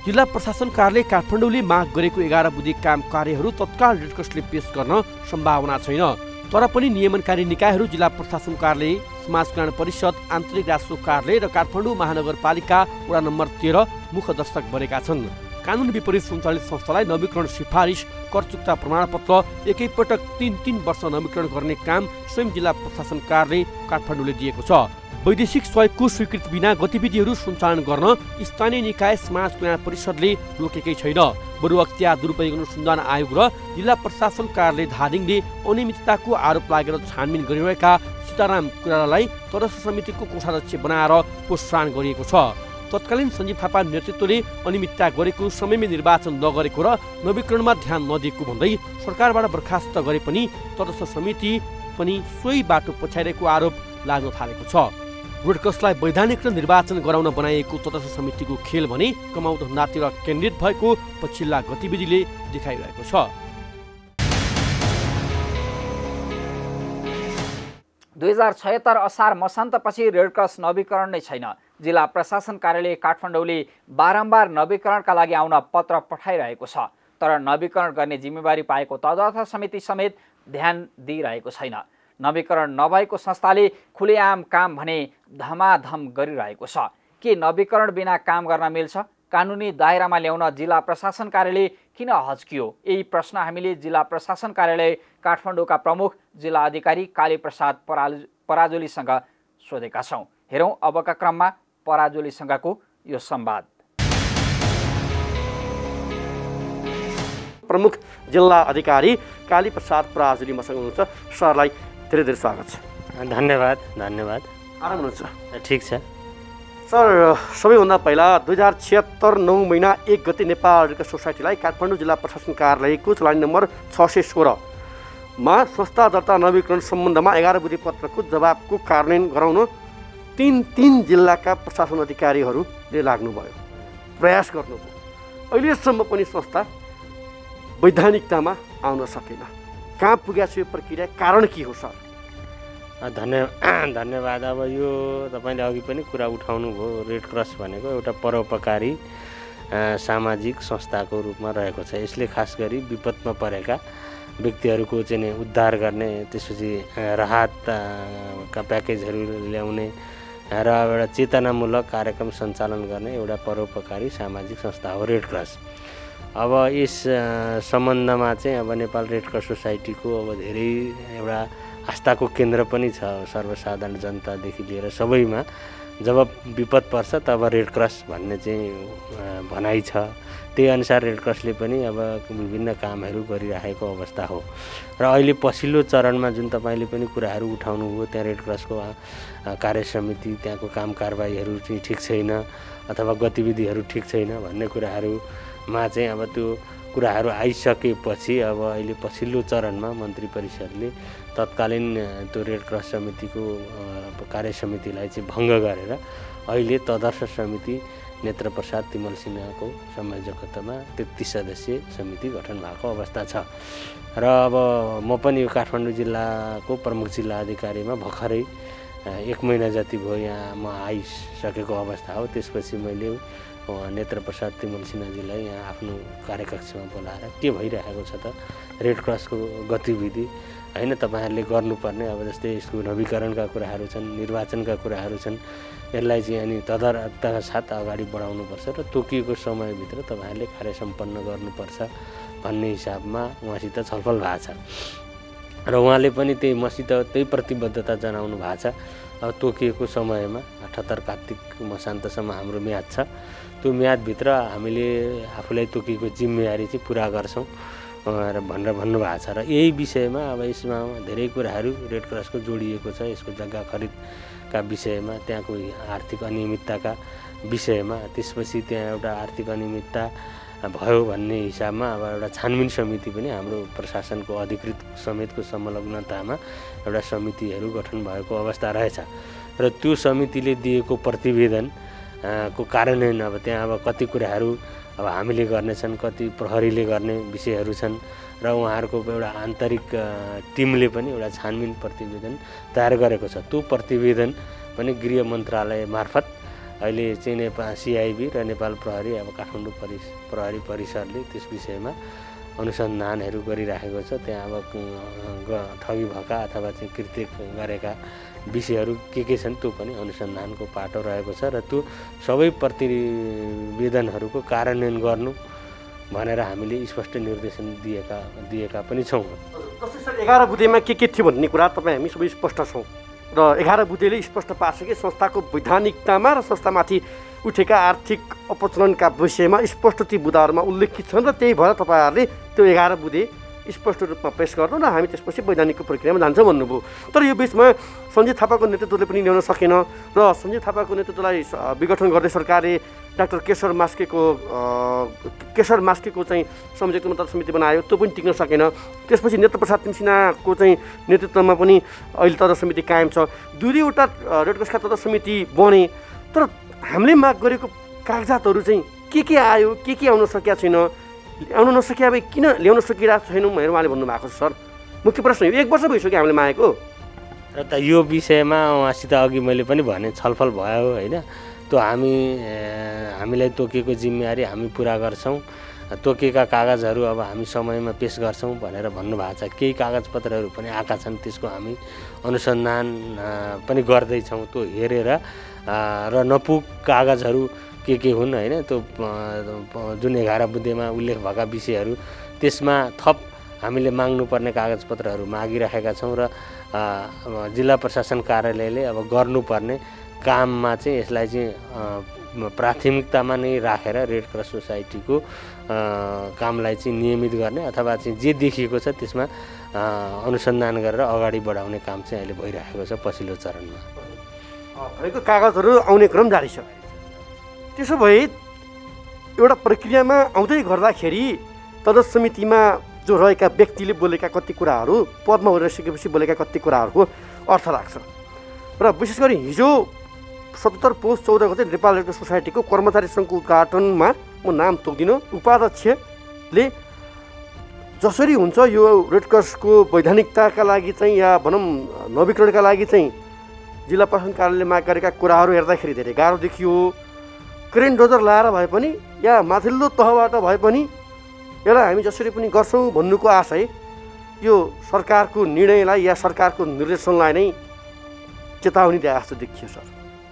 जिल्ला प्रशासन कार्यालय काठमाडौँले माग गरेको 11 बुँदे काम कार्यहरू तत्काल रेडक्रसले पेश गर्न सम्भावना छैन। तर पनि नियमनकारी निकायहरू जिल्ला प्रशासन कार्यालय, समाज कल्याण परिषद, आन्तरिक राजस्व कार्यालय र काठमाडौँ महानगरपालिका वडा नम्बर 13 मुखदर्शक बनेका छन्। कानुन विपरीत सञ्चालित संस्थालाई नवीकरण सिफारिस, कर चुक्ता प्रमाणपत्र एकैपटक 3 वर्ष नवीकरण गर्ने काम स्वयं जिल्ला प्रशासन कार्यालय काठमाडौँले दिएको छ। वैदेशिक सहयोगको स्वीकृति बिना गतिविधिहरू सञ्चालन गर्न स्थानीय निकाय समाज कल्याण परिषदले रोकेकै छैन। बरु अख्तियार दुरुपयोग अनुसन्धान आयोग र जिल्ला प्रशासन कार्यालय धादिङले अनियमितताको आरोप लागेर छानबिन गरिरहेका सीताराम कुरालाई तदर्थ समितिको कोषाध्यक्ष बनाएर प्रोत्साहन गरिएको छ। तत्कालीन सञ्जीव थापा नेतृत्वले अनियमितता गरेको समयमै निर्वाचन नगरेको र नवीकरणमा ध्यान नदिएको भन्दै सरकारबाट बर्खास्त गरे पनि तटस्थ समिति पनि सोही बाटो पछ्याइरहेको आरोप लाग्न थालेको छ। रेडक्रसलाई वैधानिक र निर्वाचन गराउन बनाइएको तटस्थ समितिको खेल भने कमाउ धन्दातिर केन्द्रित भएको पछिल्ला गतिविधिले देखाइरहेको छ। 2076 असार मसान्तपछि रेडक्रस नवीकरण नै छैन। जिल्ला प्रशासन कार्यालय काठमाडौँले बारम्बार नवीकरणका लागि आउन पत्र पठाइरहेको छ, तर नवीकरण गर्ने जिम्मेवारी पाएको तदर्थ समिति समेत ध्यान दिइरहेको छैन। नवीकरण नभएको संस्थाले खुलेआम काम भने धमाधम गरिरहेको छ। के नवीकरण बिना काम गर्न मिल्छ? कानुनी दायरामा ल्याउन जिल्ला प्रशासन कार्यालय किन हच्कियो? यही प्रश्न हामीले जिल्ला प्रशासन कार्यालय काठमाडौँका प्रमुख जिल्ला अधिकारी कालीप्रसाद पराजुलीसँग सोधेका छौँ। हेरौँ अबका क्रममा पराजुलीसँगको यो संवाद। प्रमुख जिल्ला अधिकारी कालीप्रसाद पराजुली मसँग हुनुहुन्छ। सरलाई धेरै धेरै स्वागत छ। धन्यवाद। आराम हुनुहुन्छ? ठिक छ सर। सबैभन्दा पहिला 2076 9 महिना 1 गते नेपाल रेडक्रस सोसाइटीलाई काठमाडौँ जिल्ला प्रशासन कार्यालयको चलानी नम्बर 616 मा संस्था दर्ता नवीकरण सम्बन्धमा 11 बुँदे पत्रको जवाबको कार्यान्वयन गराउन तीन जिल्लाका प्रशासन अधिकारीहरूले लाग्नुभयो, प्रयास गर्नुभयो। अहिलेसम्म पनि संस्था वैधानिकतामा आउन सकेन। कहाँ पुगेको छ यो प्रक्रिया? कारण के हो सर? धन्यवाद। अब यो तपाईँले अघि पनि कुरा उठाउनु भयो। रेडक्रस भनेको एउटा परोपकारी सामाजिक संस्थाको रूपमा रहेको छ। यसले खास गरी विपदमा परेका व्यक्तिहरूको चाहिँ उद्धार गर्ने, त्यसपछि राहतका प्याकेजहरू ल्याउने र एउटा चेतनामूलक कार्यक्रम सञ्चालन गर्ने एउटा परोपकारी सामाजिक संस्था हो रेडक्रस। अब यस सम्बन्धमा चाहिँ अब नेपाल रेडक्रस सोसाइटीको अब धेरै एउटा आस्थाको केन्द्र पनि छ। सर्वसाधारण जनतादेखि लिएर सबैमा जब विपद पर्छ तब रेडक्रस भन्ने चाहिँ भनाइ छ। त्यही अनुसार रेडक्रसले पनि अब विभिन्न कामहरू गरिरहेको अवस्था हो। र अहिले पछिल्लो चरणमा जुन तपाईँले पनि कुराहरू उठाउनुभयो, त्यहाँ रेडक्रसको कार्य समिति, त्यहाँको काम कारबाहीहरू चाहिँ ठिक छैन अथवा गतिविधिहरू ठिक छैन भन्ने कुराहरूमा चाहिँ अब त्यो कुराहरू आइसकेपछि अब अहिले पछिल्लो चरणमा मन्त्री परिषदले तत्कालीन त्यो रेडक्रस समितिको कार्य समितिलाई चाहिँ भङ्ग गरेर अहिले तदर्थ समिति नेत्रप्रसाद तिमल सिन्हाको संयोजकत्वमा 33 सदस्यीय समिति गठन भएको अवस्था छ। र अब म पनि यो काठमाडौँ जिल्लाको प्रमुख जिल्ला अधिकारीमा भर्खरै 1 महिना जति भयो यहाँ म आइसकेको अवस्था हो। त्यसपछि मैले नेत्रप्रसाद तिमल सिन्हाजीलाई यहाँ आफ्नो कार्यकक्षमा बोलाएर के भइरहेको छ त रेडक्रसको गतिविधि हैन, तपाईँहरूले गर्नुपर्ने अब जस्तै यसको नवीकरणका कुराहरू छन्, निर्वाचनका कुराहरू छन्, यसलाई चाहिँ अनि तदारकताका साथ अगाडि बढाउनुपर्छ र तोकिएको समयभित्र तपाईँहरूले कार्य सम्पन्न गर्नुपर्छ भन्ने हिसाबमा उहाँसित छलफल भएको छ। र उहाँले पनि त्यही मसित त्यही प्रतिबद्धता जनाउनु भएको छ। अब तोकिएको समयमा 78 कार्तिक मसान्तसम्म हाम्रो म्याद छ। त्यो म्यादभित्र हामीले आफूलाई तोकिएको जिम्मेवारी चाहिँ पुरा गर्छौँ र भनेर भन्नुभएको छ। र यही विषयमा अब यसमा धेरै कुराहरू रेडक्रसको जोडिएको छ। यसको जग्गा खरिदका विषयमा, त्यहाँको आर्थिक अनियमितताका विषयमा, त्यसपछि त्यहाँ एउटा आर्थिक अनियमितता भयो भन्ने हिसाबमा अब एउटा छानबिन समिति पनि हाम्रो प्रशासनको अधिकृत समेतको संलग्नतामा एउटा समितिहरू गठन भएको अवस्था रहेछ। र त्यो समितिले दिएको प्रतिवेदन को कार्यान्वयन अब त्यहाँ अब कति कुराहरू अब हामीले गर्नेछन्, कति प्रहरीले गर्ने विषयहरू छन् र उहाँहरूको एउटा आन्तरिक टिमले पनि एउटा छानबिन प्रतिवेदन तयार गरेको छ। त्यो प्रतिवेदन पनि गृह मन्त्रालय मार्फत अहिले चाहिँ नेपाल सिआइबी र नेपाल प्रहरी अब काठमाडौँ प्रहरी परिसरले त्यस विषयमा अनुसन्धानहरू गरिराखेको छ। त्यहाँ अब ठगी भएका अथवा चाहिँ कृत्य गरेका विषयहरू के छन् त्यो पनि अनुसन्धानको पाटो रहेको छ। र त्यो सबै प्रतिवेदनहरूको कार्यान्वयन गर्नु भनेर हामीले स्पष्ट निर्देशन दिएका पनि छौँ। जस्तै सर 11 बुँदेमा के थियो भन्ने कुरा तपाईँ हामी सबै स्पष्ट छौँ र 11 बुँदेले स्पष्ट पार्छ कि संस्थाको वैधानिकतामा र संस्थामाथि उठेका आर्थिक अपचलनका विषयमा स्पष्ट ती बुँदाहरूमा उल्लेखित छन् र त्यही भएर तपाईँहरूले त्यो 11 बुँदे स्पष्ट रूपमा पेश गर्नु र हामी त्यसपछि वैधानिकको प्रक्रियामा जान्छौँ भन्नुभयो। तर यो बिचमा सञ्जय थापाको नेतृत्वले पनि ल्याउन सकेन र सञ्जय थापाको नेतृत्वलाई विघटन गर्दै सरकारले डाक्टर केशर मास्केको चाहिँ संयुक्त मतदाता समिति बनायो, त्यो पनि टिक्न सकेन। त्यसपछि नेत्रप्रसाद तिमसिनाको चाहिँ नेतृत्वमा पनि अहिले तदर्थ समिति कायम छ। दुईवटा रेडक्रसका तदर्थ समिति बने, तर हामीले माग गरेको कागजातहरू चाहिँ के आयो, के आउन सकेका छैन, आउन नसकिया भए किन ल्याउन सकिरहेको छैनौँ भनेर उहाँले भन्नुभएको छ। सर मुख्य प्रश्न यो 1 वर्ष भइसक्यो हामीले मागेको र त यो विषयमा उहाँसित अघि मैले पनि भने छलफल भयो होइन। त्यो हामीलाई तोकेको जिम्मेवारी हामी पुरा गर्छौँ, तोकेका कागजहरू अब हामी समयमा पेश गर्छौँ भनेर भन्नुभएको छ। केही कागजपत्रहरू पनि आएका छन्, त्यसको हामी अनुसन्धान पनि गर्दैछौँ। त्यो हेरेर र नपुग कागजहरू के हुन् होइन, त्यो जुन 11 बुँदेमा उल्लेख भएका विषयहरू त्यसमा थप हामीले माग्नुपर्ने कागजपत्रहरू मागिराखेका छौँ र जिल्ला प्रशासन कार्यालयले अब गर्नुपर्ने काममा चाहिँ यसलाई चाहिँ प्राथमिकतामा नै राखेर रेड क्रस सोसाइटीको कामलाई चाहिँ नियमित गर्ने अथवा चाहिँ जे देखिएको छ त्यसमा अनुसन्धान गरेर अगाडि बढाउने काम चाहिँ अहिले भइरहेको छ पछिल्लो चरणमा। भनेको कागजहरू आउने क्रम जारी छ। त्यसो भए एउटा प्रक्रियामा आउँदै गर्दाखेरि तदर्थ समितिमा जो रहेका व्यक्तिले बोलेका कति कुराहरू, पदमा रहिसकेपछि बोलेका कति कुराहरूको अर्थ लाग्छ। र विशेष गरी हिजो 77 पौष 14 गते नेपाल रेड क्रस सोसाइटीको कर्मचारी सङ्घको उद्घाटनमा म नाम तोक्दिनँ, उपाध्यक्षले जसरी हुन्छ यो रेड क्रसको वैधानिकताका लागि चाहिँ या भनौँ नवीकरणका लागि चाहिँ जिल्ला प्रशासन कार्यालयले माग गरेका कुराहरू हेर्दाखेरि धेरै गाह्रो देखियो। क्रेन डोजर लाएर भए पनि या माथिल्लो तहबाट भए पनि यसलाई हामी जसरी पनि गर्छौँ भन्नुको आशय यो सरकारको निर्णयलाई या सरकारको निर्देशनलाई नै चेतावनी दिए जस्तो देखियो। सर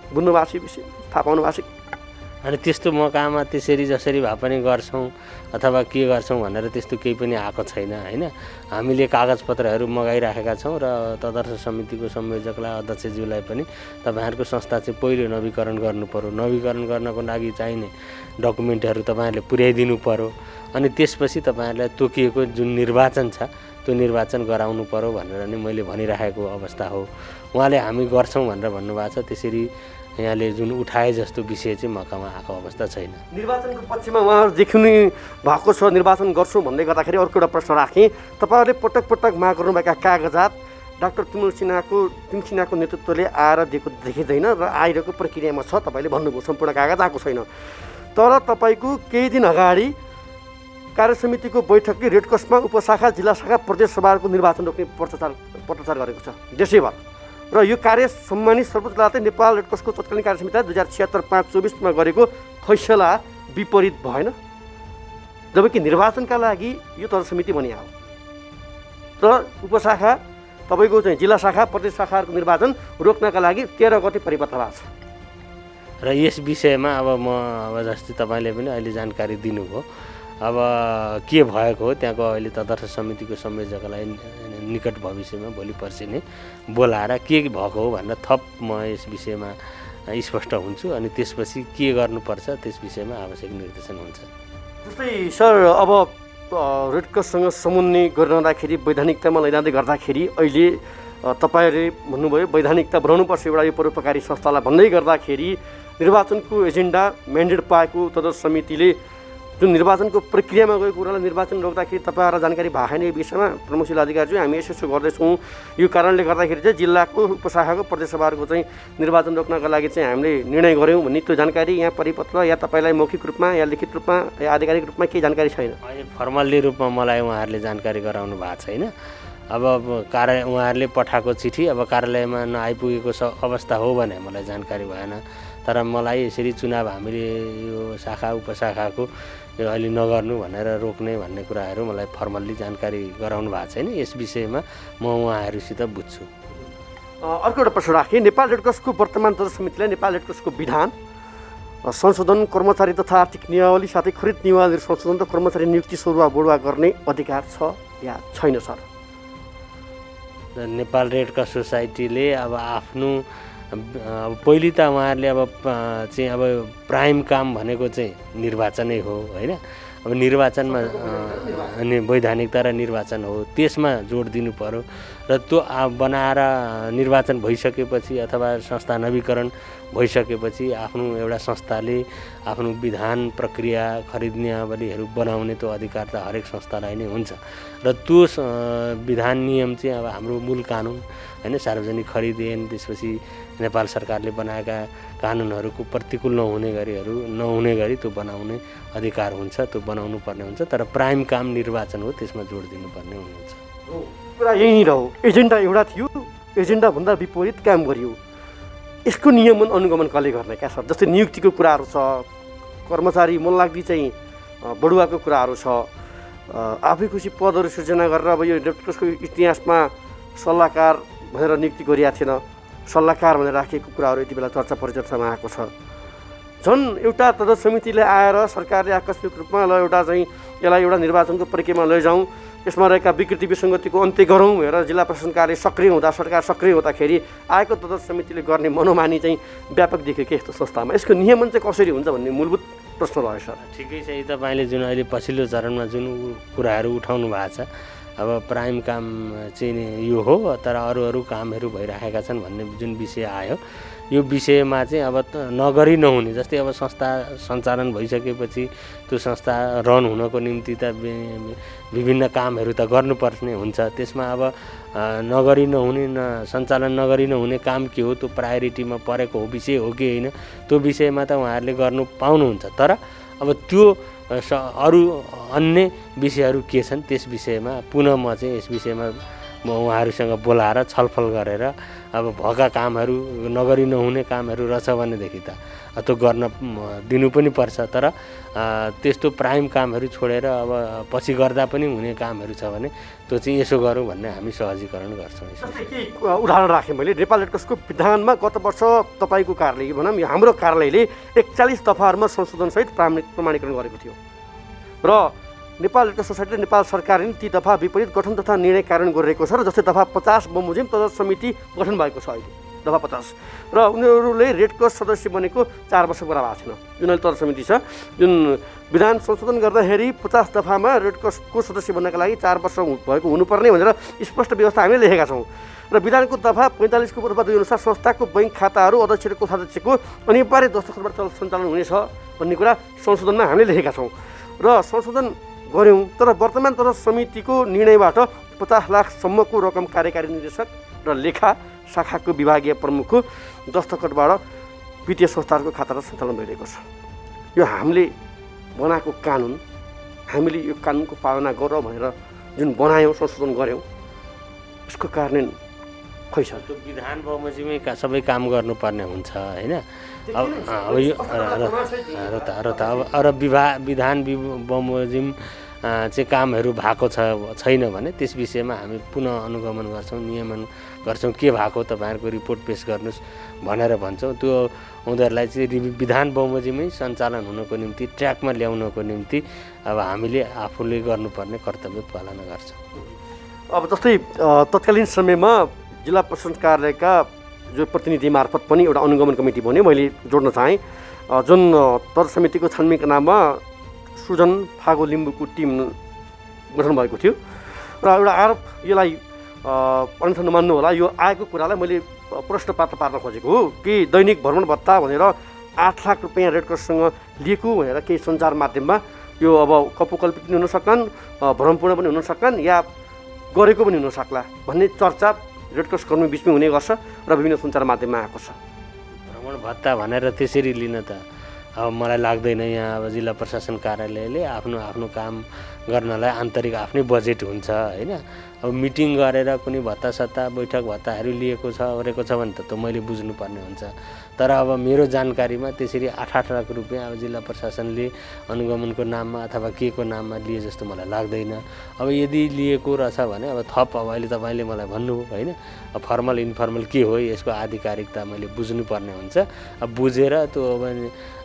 बुझ्नु भएको छ विषय, थाहा पाउनु भएको छ? अनि त्यस्तो मौकामा त्यसरी जसरी भए पनि गर्छौँ अथवा के गर्छौँ भनेर त्यस्तो केही पनि आएको छैन होइन। हामीले कागजपत्रहरू मगाइराखेका छौँ र तदर्थ समितिको संयोजकलाई अध्यक्षज्यूलाई पनि तपाईँहरूको संस्था चाहिँ पहिलो नवीकरण गर्नु पर्यो, नवीकरण गर्नको लागि चाहिने डकुमेन्टहरू तपाईँहरूले पुर्याइदिनु पर्यो, अनि त्यसपछि तपाईँहरूलाई तोकिएको जुन निर्वाचन छ त्यो निर्वाचन गराउनु पर्यो भनेर नै मैले भनिराखेको अवस्था हो। उहाँले हामी गर्छौँ भनेर भन्नुभएको छ, त्यसरी यहाँले जुन उठाए जस्तो विषय चाहिँ मौकामा आएको अवस्था छैन। निर्वाचनको पक्षमा उहाँहरू देखिनु भएको छ, निर्वाचन गर्छौँ भन्दै गर्दाखेरि अर्को एउटा प्रश्न राखेँ। तपाईँहरूले पटक पटक माग गर्नुभएका कागजात डाक्टर तिमसिनाको नेतृत्वले आएर दिएको देखिँदैन र आइरहेको प्रक्रियामा छ। तपाईँले भन्नुभयो सम्पूर्ण कागज आएको छैन, तर तपाईँको केही दिन अगाडि कार्यसमितिको बैठकले रेड क्रसमा उपशाखा, जिल्ला शाखा, प्रदेश सभाहरूको निर्वाचन रोक्ने पत्रचार गरेको छ देशैभर। र यो कार्य सम्मानित सर्वोच्च अदालतले नेपाल रेड क्रसको तत्कालीन कार्यसमितिलाई 2076-5-24 गरेको फैसला विपरीत भएन, जबकि निर्वाचनका लागि यो तदर्थ समिति बनिया हो। र उपशाखा तपाईँको चाहिँ जिल्ला शाखा, प्रदेश शाखाहरूको निर्वाचन रोक्नका लागि 13 गते परिपत्र भएको छ। र यस विषयमा अब जस्तै तपाईँले पनि अहिले जानकारी दिनुभयो, अब के भएको हो त्यहाँको अहिले तदर्थ समितिको संयोजकलाई निकट भविष्यमा भोलि पर्सि नै बोलाएर के भएको हो भनेर थप म यस विषयमा स्पष्ट हुन्छु, अनि त्यसपछि के गर्नुपर्छ त्यस विषयमा आवश्यक निर्देशन हुन्छ। जस्तै सर अब रेड क्रससँग समन्वय गरिरहँदाखेरि वैधानिकतामा लैजाँदै गर्दाखेरि अहिले तपाईँहरूले भन्नुभयो वैधानिकता बनाउनुपर्छ एउटा यो परोपकारी संस्थालाई भन्दै गर्दाखेरि निर्वाचनको एजेन्डा म्यान्डेट पाएको तदर्थ समितिले जुन निर्वाचनको प्रक्रियामा गएको कुरालाई निर्वाचन रोक्दाखेरि तपाईँहरूलाई जानकारी भएको छैन। यो विषयमा प्रमुख जिल्ला अधिकारी चाहिँ हामी यसो गर्दैछौँ, यो कारणले गर्दाखेरि चाहिँ जिल्लाको उपशाखाको प्रदेश सभाहरूको चाहिँ निर्वाचन रोक्नका लागि चाहिँ हामीले निर्णय गऱ्यौँ भन्ने त्यो जानकारी यहाँ परिपत्र या तपाईँलाई मौखिक रूपमा या लिखित रूपमा या आधिकारिक रूपमा केही जानकारी छैन? फर्मल्ली रूपमा मलाई उहाँहरूले जानकारी गराउनु भएको छैन। अब उहाँहरूले पठाएको चिठी अब कार्यालयमा नआइपुगेको अवस्था हो भने मलाई जानकारी भएन, तर मलाई यसरी चुनाव हामीले यो शाखा उपशाखाको अहिले नगर्नु भनेर रोक्ने भन्ने कुराहरू मलाई फर्मल्ली जानकारी गराउनु भएको छैन। यस विषयमा म उहाँहरूसित बुझ्छु। अर्को एउटा प्रश्न राखेँ। नेपाल रेड क्रसको वर्तमान तदर्थ समितिलाई नेपाल रेड क्रसको विधान संशोधन, कर्मचारी तथा आर्थिक नियमावली साथै खरिद नियमावली संशोधन र कर्मचारी नियुक्ति सरुवा बढुवा गर्ने अधिकार छ या छैन? सर नेपाल रेड क्रस सोसाइटीले अब आफ्नो पहिले त उहाँहरूले अब चाहिँ अब प्राइम काम भनेको चाहिँ निर्वाचनै हो होइन। अब निर्वाचनमा अनि वैधानिकता र निर्वाचन हो त्यसमा जोड दिनु पर्यो र त्यो बनाएर निर्वाचन भइसकेपछि अथवा संस्था नवीकरण भइसकेपछि आफ्नो एउटा संस्थाले आफ्नो विधान प्रक्रिया खरिद नियमावलीहरू बनाउने त्यो अधिकार त हरेक संस्थालाई नै हुन्छ र त्यो विधान नियम चाहिँ अब हाम्रो मूल कानुन हैन सार्वजनिक खरिद ऐन त्यसपछि नेपाल सरकारले बनाएका कानुनहरूको प्रतिकूल नहुने गरी त्यो बनाउने अधिकार हुन्छ त्यो बनाउनु पर्ने हुन्छ तर प्राइम काम निर्वाचन हो त्यसमा जोड दिनुपर्ने हुन्छ कुरा यही रह्यो एजेन्डा एउटा थियो एजेन्डाभन्दा विपरीत काम गरियो यसको नियमन अनुगमन कसले गर्ने क्या सर जस्तै नियुक्तिको कुराहरू छ कर्मचारी मनलाग्दी चाहिँ बढुवाको कुराहरू छ आफै खुसी पदहरू सृजना गरेर अब यो रेड क्रसको इतिहासमा सल्लाहकार भनेर नियुक्ति गरिएको थिएन सल्लाहकार भनेर राखिएको कुराहरू यति बेला चर्चा परिचर्चामा आएको छ झन् एउटा तदर्थ समितिले आएर सरकारले आकस्मिक रूपमा ल एउटा चाहिँ यसलाई एउटा निर्वाचनको प्रक्रियामा लैजाउँ यसमा रहेका विकृति विसङ्गतिको अन्त्य गरौँ भनेर जिल्ला प्रशासन कार्य सक्रिय हुँदा सरकार सक्रिय हुँदाखेरि आएको तदर्थ समितिले गर्ने मनोमानी चाहिँ व्यापक देखियो के यस्तो संस्थामा यसको नियमन चाहिँ कसरी हुन्छ भन्ने मूलभूत प्रश्न रह्यो सर ठिकै छ तपाईँले जुन अहिले पछिल्लो चरणमा जुन कुराहरू उठाउनु भएको छ अब प्राइम काम चाहिँ यो हो तर अरू कामहरू भइरहेका छन् भन्ने जुन विषय आयो यो विषयमा चाहिँ अब नगरी नहुने जस्तै अब संस्था सञ्चालन भइसकेपछि त्यो संस्था रन हुनको निम्ति त विभिन्न कामहरू त गर्नुपर्ने हुन्छ त्यसमा अब नगरी नहुने सञ्चालन नगरी नहुने काम के हो त्यो प्रायोरिटीमा परेको हो विषय हो कि होइन त्यो विषयमा त उहाँहरूले गर्नु पाउनुहुन्छ तर अब त्यो अरू अन्य विषयहरू के छन् त्यस विषयमा पुनः म चाहिँ यस विषयमा म उहाँहरूसँग बोलाएर छलफल गरेर अब भएका कामहरू नगरी नहुने कामहरू रहेछ भनेदेखि त त्यो गर्न दिनु पनि पर्छ तर त्यस्तो प्राइम कामहरू छोडेर अब पछि गर्दा पनि हुने कामहरू छ भने त्यो चाहिँ यसो गरौँ भन्ने हामी सहजीकरण गर्छौँ उदाहरण राखेँ मैले नेपाल रेड क्रसको विधानमा गत वर्ष तपाईँको कार्यालय भनौँ हाम्रो कार्यालयले 41 दफाहरूमा संशोधनसहित प्रमाणीकरण गरेको थियो र नेपाल रेड क्रस सोसाइटीले नेपाल सरकारले ती दफा विपरीत गठन तथा निर्णय कार्यान्वयन गरिरहेको छ र जस्तै दफा 50 बमोजिम तदर्थ समिति गठन भएको छ अहिले दफा 50 र उनीहरूले रेड क्रस सदस्य बनेको 4 वर्ष पुरा भएको छैन जुन अहिले तदर्थ समिति छ जुन विधान संशोधन गर्दाखेरि 50 दफामा रेड क्रसको सदस्य बन्नका लागि 4 वर्ष भएको हुनुपर्ने भनेर स्पष्ट व्यवस्था हामीले लेखेका छौँ र विधानको दफा 45 को दफा 2 अनुसार संस्थाको बैंक खाताहरू अध्यक्ष र कोषाध्यक्षको अनिवार्य दस्तखतबाट सञ्चालन हुनेछ भन्ने कुरा संशोधनमा हामीले लेखेका छौँ र संशोधन गऱ्यौँ तर वर्तमान तदर्थ समितिको निर्णयबाट 50 लाखसम्मको रकम कार्यकारी निर्देशक र लेखा शाखाको विभागीय प्रमुखको दस्तखतबाट वित्तीय संस्थाहरूको खाताबाट सञ्चालन भइरहेको छ यो हामीले बनाएको कानुन हामीले यो कानुनको पालना गरौँ भनेर जुन बनायौँ संशोधन गऱ्यौँ यसको कार्यान्वयन खै छ त्यो विधान बमोजिमै सबै काम गर्नुपर्ने हुन्छ होइन अब यो र विधान बमोजिम चाहिँ कामहरू भएको छैन भने त्यस विषयमा हामी पुनः अनुगमन गर्छौँ नियमन गर्छौँ के भएको तपाईँहरूको रिपोर्ट पेश गर्नुहोस् भनेर भन्छौँ त्यो उनीहरूलाई चाहिँ विधान बमोजिमै सञ्चालन हुनको निम्ति ट्र्याकमा ल्याउनको निम्ति अब हामीले आफूले गर्नुपर्ने कर्तव्य पालना गर्छौँ अब जस्तै तत्कालीन समयमा जिल्ला प्रशासन कार्यालयका जो प्रतिनिधि मार्फत पनि एउटा अनुगमन कमिटी बन्यो मैले जोड्न चाहेँ जुन तदर्थ समितिको छानबिनको नाममा सुजन फागो लिम्बूको टिम गठन भएको थियो र एउटा आरोप यसलाई अन्यथा नमान्नु होला यो आएको कुरालाई मैले प्रश्न पार्न खोजेको हो कि दैनिक भ्रमण भत्ता भनेर 8 लाख रुपियाँ रेड क्रससँग लिएको भनेर केही सञ्चार माध्यममा यो अब कपोकल्पित पनि हुन सक्लान् भ्रमपूर्ण पनि हुन सक्लान् या गरेको पनि हुन सक्ला भन्ने चर्चा रेड क्रस कर्मी बिचमा हुने गर्छ र विभिन्न सञ्चार माध्यममा आएको छ भ्रमण भत्ता भनेर त्यसरी लिन त अब मलाई लाग्दैन यहाँ अब जिल्ला प्रशासन कार्यालयले आफ्नो काम गर्नलाई आन्तरिक आफ्नै बजेट हुन्छ होइन अब मिटिङ गरेर कुनै भत्ता सत्ता बैठक भत्ताहरू लिएको छ गरेको छ भने त मैले बुझ्नुपर्ने हुन्छ तर अब मेरो जानकारीमा त्यसरी 8 लाख रुपियाँ अब जिल्ला प्रशासनले अनुगमनको नाममा अथवा के को नाममा लिए जस्तो मलाई लाग्दैन अब यदि लिएको रहेछ भने अब थप अब अहिले तपाईँले मलाई भन्नुभयो होइन अब फर्मल इन्फर्मल के हो यसको आधिकारिकता मैले बुझ्नुपर्ने हुन्छ अब बुझेर त्यो अब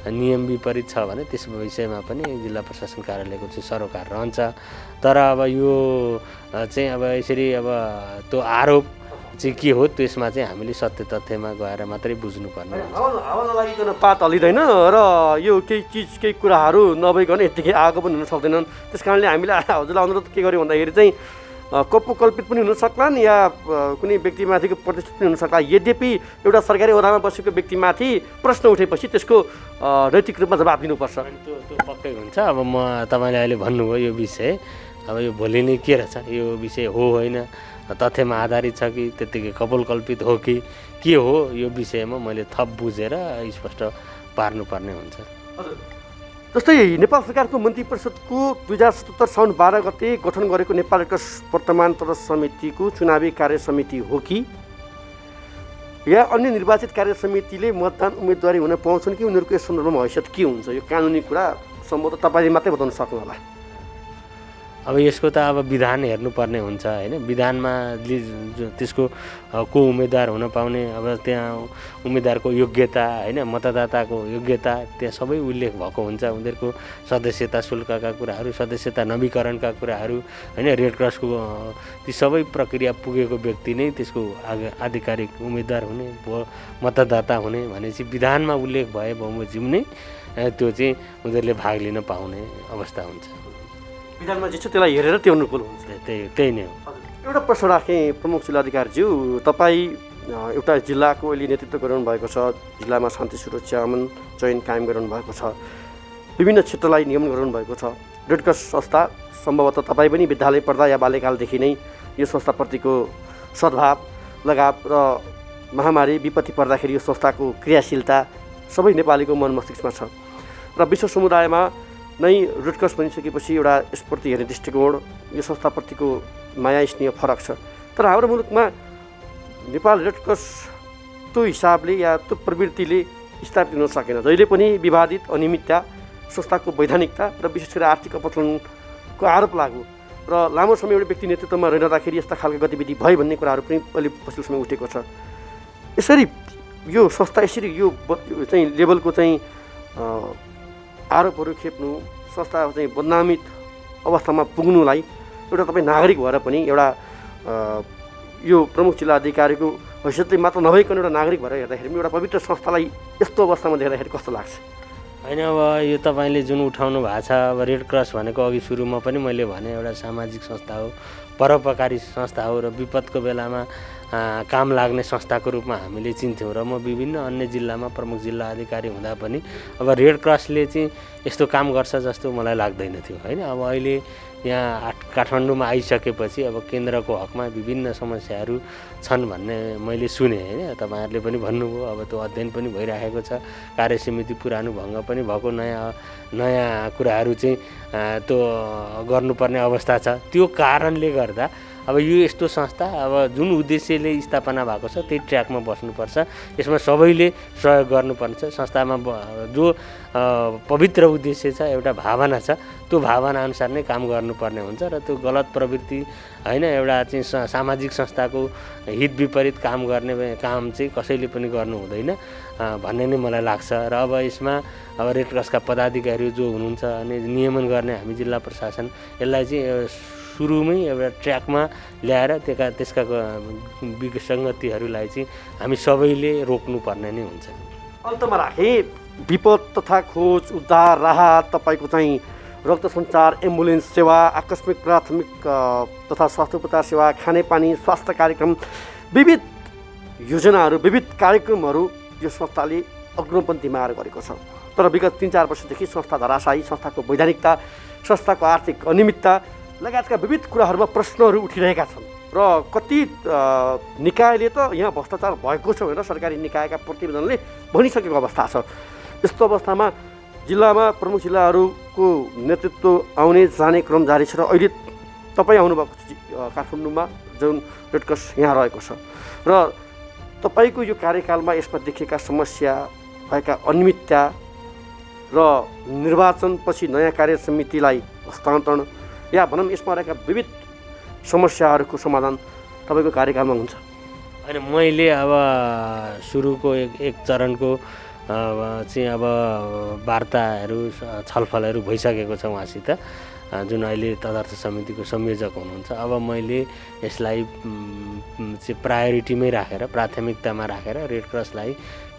नियम विपरीत छ भने त्यस विषयमा पनि जिल्ला प्रशासन कार्यालयको चाहिँ सरोकार रहन्छ तर अब यो चाहिँ अब यसरी अब त्यो आरोप चाहिँ के हो त्यसमा चाहिँ हामीले सत्य तथ्यमा गएर मात्रै बुझ्नुपर्ने हुन्छ। हावा नलागिकन पात हल्लिँदैन र यो केही चिज केही कुराहरू नभइकन यतिकै आगो पनि हुन सक्दैनन्। त्यस कारणले हामीले हजुरलाई अनुरोध के गर्यो भन्दाखेरि चाहिँ कल्पित पनि हुन सक्लान् या कुनै व्यक्तिमाथिको प्रतिष्ठित पनि हुन सक्ला। यद्यपि एउटा सरकारी ओहदामा बसेको व्यक्तिमाथि प्रश्न उठेपछि त्यसको नैतिक रूपमा जवाब दिनुपर्छ। त्यो पक्कै हुन्छ। अब म तपाईँले अहिले भन्नुभयो यो विषय, अब यो भोलि नै के रहेछ, यो विषय हो होइन, तथ्यमा आधारित छ कि त्यत्तिकै कपोलकल्पित हो कि के हो, यो विषयमा मैले थप बुझेर स्पष्ट पार्नुपर्ने हुन्छ। हजुर, जस्तै नेपाल सरकारको मन्त्री परिषदको 2077 साउन 12 गते गठन गरेको नेपाल रेड क्रस वर्तमान तर्स समितिको चुनावी कार्य समिति हो कि या अन्य निर्वाचित कार्य समितिले मतदान उम्मेदवारी हुन पाउँछन् कि उनीहरूको यस सन्दर्भमा हैसियत के हुन्छ? यो कानुनी कुरा सम्भवतः तपाईँले मात्रै बताउन सक्नु होला। अब यसको त अब विधान हेर्नुपर्ने हुन्छ होइन। विधानमा त्यसको को उम्मेदवार हुन पाउने, अब त्यहाँ उम्मेदवारको योग्यता होइन, मतदाताको योग्यता त्यहाँ सबै उल्लेख भएको हुन्छ। उनीहरूको सदस्यता शुल्कका कुराहरू, सदस्यता नवीकरणका कुराहरू होइन, रेड क्रसको ती सबै प्रक्रिया पुगेको व्यक्ति नै त्यसको आधिकारिक उम्मेदवार हुने, मतदाता हुने भनेपछि विधानमा उल्लेख भए बमोजिम नै त्यो चाहिँ उनीहरूले भाग लिन पाउने अवस्था हुन्छ। विधानमा जे छ त्यसलाई हेरेर त्यो अनुकूल हुन्छ। त्यही नै हो। एउटा प्रश्न राखेँ प्रमुख जिल्लाधिकारीज्यू, तपाईँ एउटा जिल्लाको अहिले नेतृत्व गरिरहनु भएको छ, जिल्लामा शान्ति सुरक्षा अमन चयन कायम गरिरहनु भएको छ, विभिन्न क्षेत्रलाई नियमन गरिरहनु भएको छ। रेड क्रस संस्था सम्भवतः तपाईँ पनि विद्यालय पढ्दा या बाल्यकालदेखि नै यो संस्थाप्रतिको सद्भाव लगाव र महामारी विपत्ति पर्दाखेरि यो संस्थाको क्रियाशीलता सबै नेपालीको मन मस्तिष्कमा छ र विश्व समुदायमा नै रेड क्रस बनिसकेपछि एउटा यसप्रति हेर्ने दृष्टिकोण, यो संस्थाप्रतिको माया स्नेह फरक छ। तर हाम्रो मुलुकमा नेपाल रेड क्रस त्यो हिसाबले या त्यो प्रवृत्तिले स्थापित हुन सकेन। जहिले पनि विवादित, अनियमितता, संस्थाको वैधानिकता र विशेष गरी आर्थिक अपतनको आरोप लाग्यो र लामो समय एउटा व्यक्ति नेतृत्वमा रहिरहँदाखेरि यस्ता खालको गतिविधि भयो भन्ने कुराहरू पनि अहिले पछिल्लो समय उठेको छ। यसरी यो संस्था यसरी यो चाहिँ लेभलको चाहिँ आरोपहरू खेप्नु, संस्था चाहिँ बदनामित अवस्थामा पुग्नुलाई एउटा तपाईँ नागरिक भएर पनि एउटा यो प्रमुख जिल्ला अधिकारीको हैसियतले मात्र नभइकन एउटा नागरिक भएर हेर्दाखेरि पनि एउटा पवित्र संस्थालाई यस्तो अवस्थामा देख्दाखेरि कस्तो लाग्छ? होइन, अब यो तपाईँले जुन उठाउनु भएको छ, अब रेड क्रस भनेको अघि सुरुमा पनि मैले भने एउटा सामाजिक संस्था हो, परोपकारी संस्था हो र विपदको बेलामा काम लाग्ने संस्थाको रूपमा हामीले चिन्थ्यौँ र म विभिन्न अन्य जिल्लामा प्रमुख जिल्ला अधिकारी हुँदा पनि अब रेड क्रसले चाहिँ यस्तो काम गर्छ जस्तो मलाई लाग्दैन थियो होइन। अब अहिले यहाँ काठमाडौँमा आइसकेपछि अब केन्द्रको हकमा विभिन्न समस्याहरू छन् भन्ने मैले सुने होइन। तपाईँहरूले पनि भन्नुभयो, अब त्यो अध्ययन पनि भइरहेको छ, कार्यसमिति पुरानो भङ्ग पनि भएको, नयाँ कुराहरू चाहिँ त्यो गर्नुपर्ने अवस्था छ। त्यो कारणले गर्दा अब यो यस्तो संस्था अब जुन उद्देश्यले स्थापना भएको छ त्यही ट्र्याकमा बस्नुपर्छ, यसमा सबैले सहयोग गर्नुपर्छ। संस्थामा जो पवित्र उद्देश्य छ, एउटा भावना छ, त्यो भावना अनुसार नै काम गर्नुपर्ने हुन्छ र त्यो गलत प्रवृत्ति होइन, एउटा चाहिँ सामाजिक संस्थाको हित विपरीत काम गर्ने काम चाहिँ कसैले पनि गर्नु हुँदैन भन्ने नै मलाई लाग्छ। र अब यसमा अब रेड क्रसका पदाधिकारीहरू जो हुनुहुन्छ अनि नियमन गर्ने हामी जिल्ला प्रशासन यसलाई चाहिँ सुरुमै एउटा ट्र्याकमा ल्याएर त्यसका विसङ्गतिहरूलाई चाहिँ हामी सबैले रोक्नुपर्ने नै हुन्छ। अन्तमा राखेँ, विपद तथा खोज, उद्धार, राहत, तपाईँको चाहिँ रक्त सञ्चार, एम्बुलेन्स सेवा, आकस्मिक प्राथमिक तथा स्वास्थ्य उपचार सेवा, खानेपानी, स्वास्थ्य कार्यक्रम, विविध योजनाहरू, विविध कार्यक्रमहरू यो संस्थाले अग्रपन्थीमा आएर गरेको छ। तर विगत 3-4 वर्षदेखि संस्था धराशायी, संस्थाको वैधानिकता, संस्थाको आर्थिक अनियमितता लगायतका विविध कुराहरूमा प्रश्नहरू उठिरहेका छन् र कति निकायले त यहाँ भ्रष्टाचार भएको छ भनेर सरकारी निकायका प्रतिवेदनले भनिसकेको अवस्था छ। यस्तो अवस्थामा जिल्लामा प्रमुख जिल्लाहरूको नेतृत्व आउने जाने क्रम जारी छ र अहिले तपाईँ आउनुभएको छ काठमाडौँमा, जुन रेड क्रस यहाँ रहेको छ र तपाईँको यो कार्यकालमा यसमा देखिएका समस्या, भएका अनियमितता र निर्वाचनपछि नयाँ कार्य समितिलाई हस्तान्तरण या भनौँ यसमा रहेका विविध समस्याहरूको समाधान तपाईँको कार्यकालमा हुन्छ? होइन, मैले अब सुरुको एक चरणको चाहिँ अब वार्ताहरू छलफलहरू भइसकेको छ उहाँसित जुन अहिले तदर्थ समितिको संयोजक हुनुहुन्छ। अब मैले यसलाई चाहिँ प्रायोरिटीमै राखेर, प्राथमिकतामा राखेर रेड क्रसलाई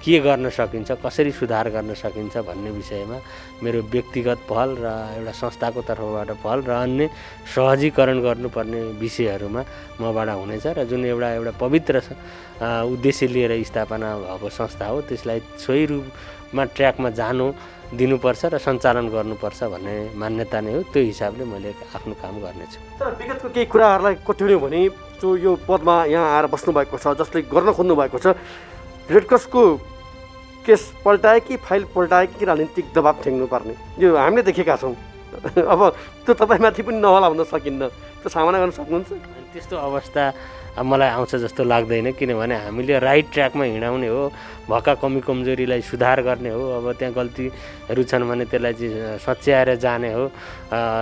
के गर्न सकिन्छ, कसरी सुधार गर्न सकिन्छ भन्ने विषयमा मेरो व्यक्तिगत पहल र एउटा संस्थाको तर्फबाट पहल र अन्य सहजीकरण गर्नुपर्ने विषयहरूमा मबाट हुनेछ र जुन एउटा पवित्र उद्देश्य लिएर स्थापना भएको संस्था हो त्यसलाई सही रूपमा ट्र्याकमा जानु दिनुपर्छ र सञ्चालन गर्नुपर्छ भन्ने मान्यता नै हो। त्यो हिसाबले मैले आफ्नो काम गर्नेछु। तर विगतको केही कुराहरूलाई कोट्याउनु भने जो यो पदमा यहाँ आएर बस्नुभएको छ, जसले गर्न खोज्नु भएको छ, रेड क्रसको केस पल्टाए कि फाइल पल्टाए कि राजनीतिक दबाब ठेक्नु पर्ने यो हामीले देखेका छौँ। अब त्यो तपाईँमाथि पनि नहोला भन्न सकिन्न, त्यो सामना गर्न सक्नुहुन्छ? त्यस्तो अवस्था मलाई आउँछ जस्तो लाग्दैन, किनभने हामीले राइट ट्र्याकमा हिँडाउने हो, भएका कमी कमजोरीलाई सुधार गर्ने हो। अब त्यहाँ गल्तीहरू छन् भने त्यसलाई चाहिँ सच्याएर जाने हो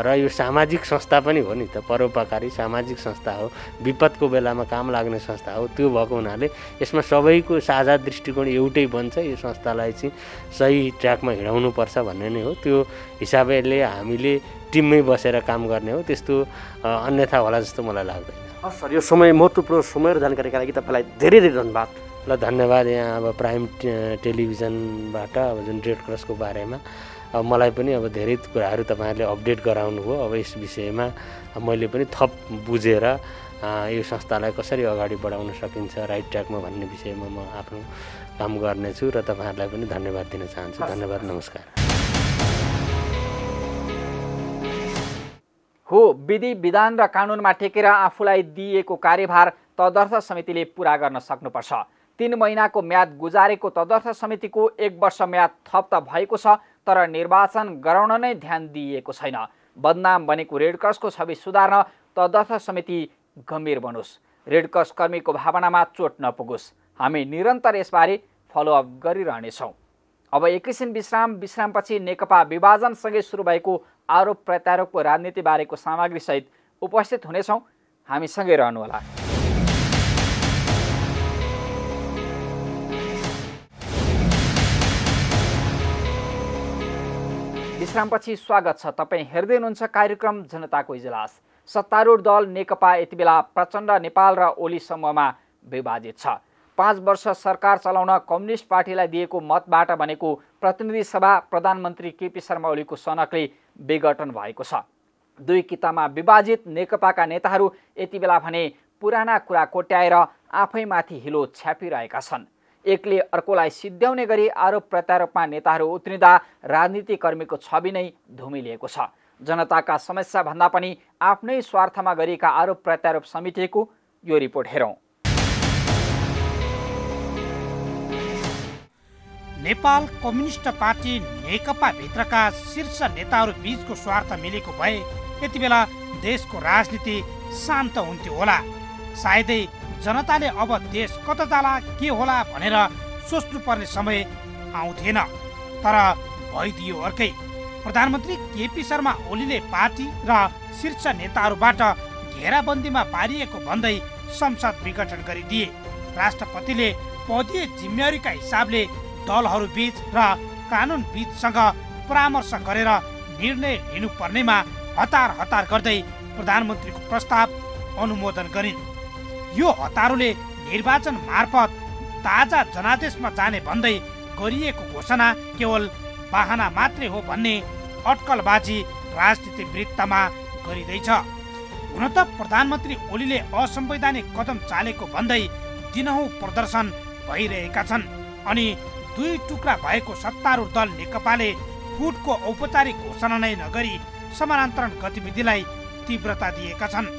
र यो सामाजिक संस्था पनि हो नि त, परोपकारी सामाजिक संस्था हो, विपदको बेलामा काम लाग्ने संस्था हो। त्यो भएको हुनाले यसमा सबैको साझा दृष्टिकोण एउटै बन्छ, यो संस्थालाई चाहिँ सही ट्र्याकमा हिँडाउनुपर्छ भन्ने नै हो। त्यो हिसाबले हामीले टिममै बसेर काम गर्ने हो, त्यस्तो अन्यथा होला जस्तो मलाई लाग्दैन। हस् सर, यो समय महत्त्वपूर्ण समय र जानकारीका लागि तपाईँलाई धेरै धेरै धन्यवाद। ल धन्यवाद। यहाँ अब प्राइम टेलिभिजनबाट अब जुन रेड क्रसको बारेमा अब मलाई पनि अब धेरै कुराहरू तपाईँहरूले अपडेट गराउनु भयो। अब यस विषयमा मैले पनि थप बुझेर यो संस्थालाई कसरी अगाडि बढाउन सकिन्छ राइट ट्र्याकमा भन्ने विषयमा म आफ्नो काम गर्नेछु र तपाईँहरूलाई पनि धन्यवाद दिन चाहन्छु। धन्यवाद, नमस्कार। हो, विधि विधान र कानुनमा टेकेर आफूलाई दिइएको कार्यभार तदर्थ समितिले पूरा गर्न सक्नुपर्छ। 3 महिनाको म्याद गुजारेको तदर्थ समितिको 1 वर्ष म्याद थप त भएको छ, तर निर्वाचन गराउन नै ध्यान दिइएको छैन। बदनाम बनेको रेड क्रसको छवि सुधार्न तदर्थ समिति गम्भीर बनोस्, रेड क्रस कर्मीको भावनामा चोट नपुगोस्। हामी निरन्तर यसबारे फलोअप गरिरहनेछौँ। अब एकैछिन विश्रामपछि नेकपा विभाजनसँगै सुरु भएको आरोप प्रत्यारोपको राजनीति बारेको सामग्रीसहित उपस्थित हुनेछौँ। हामीसँगै रहनुहोला। विश्रामपछि स्वागत छ। तपाईँ हेर्दै हुनुहुन्छ कार्यक्रम जनताको इजलास। सत्तारूढ दल नेकपा यति बेला प्रचण्ड, नेपाल र ओली समूहमा विभाजित छ। 5 वर्ष सरकार चलाउन कम्युनिस्ट पार्टीलाई दिएको मतबाट बनेको प्रतिनिधि सभा प्रधानमन्त्री केपी शर्मा ओलीको सनकले विघटन भएको छ। 2 कितामा विभाजित नेकपाका नेताहरू यति बेला भने पुराना कुरा कोट्याएर आफैमाथि हिलो छ्यापिरहेका छन्। एकले अर्कोलाई सिद्ध्याउने गरी आरोप प्रत्यारोपमा नेताहरू उत्रिँदा राजनीति कर्मीको छवि नै धुमिलिएको छ। जनताका समस्या भन्दा पनि आफ्नै स्वार्थमा गरिएका आरोप प्रत्यारोप समितिको यो रिपोर्ट हेरौँ। नेपाल कम्युनिस्ट पार्टी नेकपा भित्रका शीर्ष नेताहरू बीचको स्वार्थ मिलेको भए यति बेला देशको राजनीति शान्त हुन्थ्यो होला। सायदै जनताले अब देश कता जाला के होला भनेर सोच्नुपर्ने समय आउँथेन, तर भइदियो अर्कै। प्रधानमन्त्री केपी शर्मा ओलीले पार्टी र शीर्ष नेताहरूबाट घेराबन्दीमा पारिएको भन्दै संसद विघटन गरिदिए। राष्ट्रपतिले पदीय जिम्मेवारीका हिसाबले दलहरू बीच र कानुनविदसँग परामर्श गरेर निर्णय लिनुपर्नेमा हतार गर्दै प्रधानमन्त्रीको प्रस्ताव अनुमोदन गरिन्। यो हतारोले निर्वाचन मार्फत ताजा जनादेशमा जाने भन्दै गरिएको घोषणा केवल बहाना मात्रै हो भन्ने अट्कलबाजी राजनीति वृत्तमा गरिँदैछ। हुन त प्रधानमन्त्री ओलीले असंवैधानिक कदम चालेको भन्दै दिनहुँ प्रदर्शन भइरहेका छन्। अनि 2 टुक्रा भएको सत्तारूढ दल नेकपाले फुटको औपचारिक घोषणा नै नगरी समानान्तरण गतिविधिलाई तीव्रता दिएका छन्।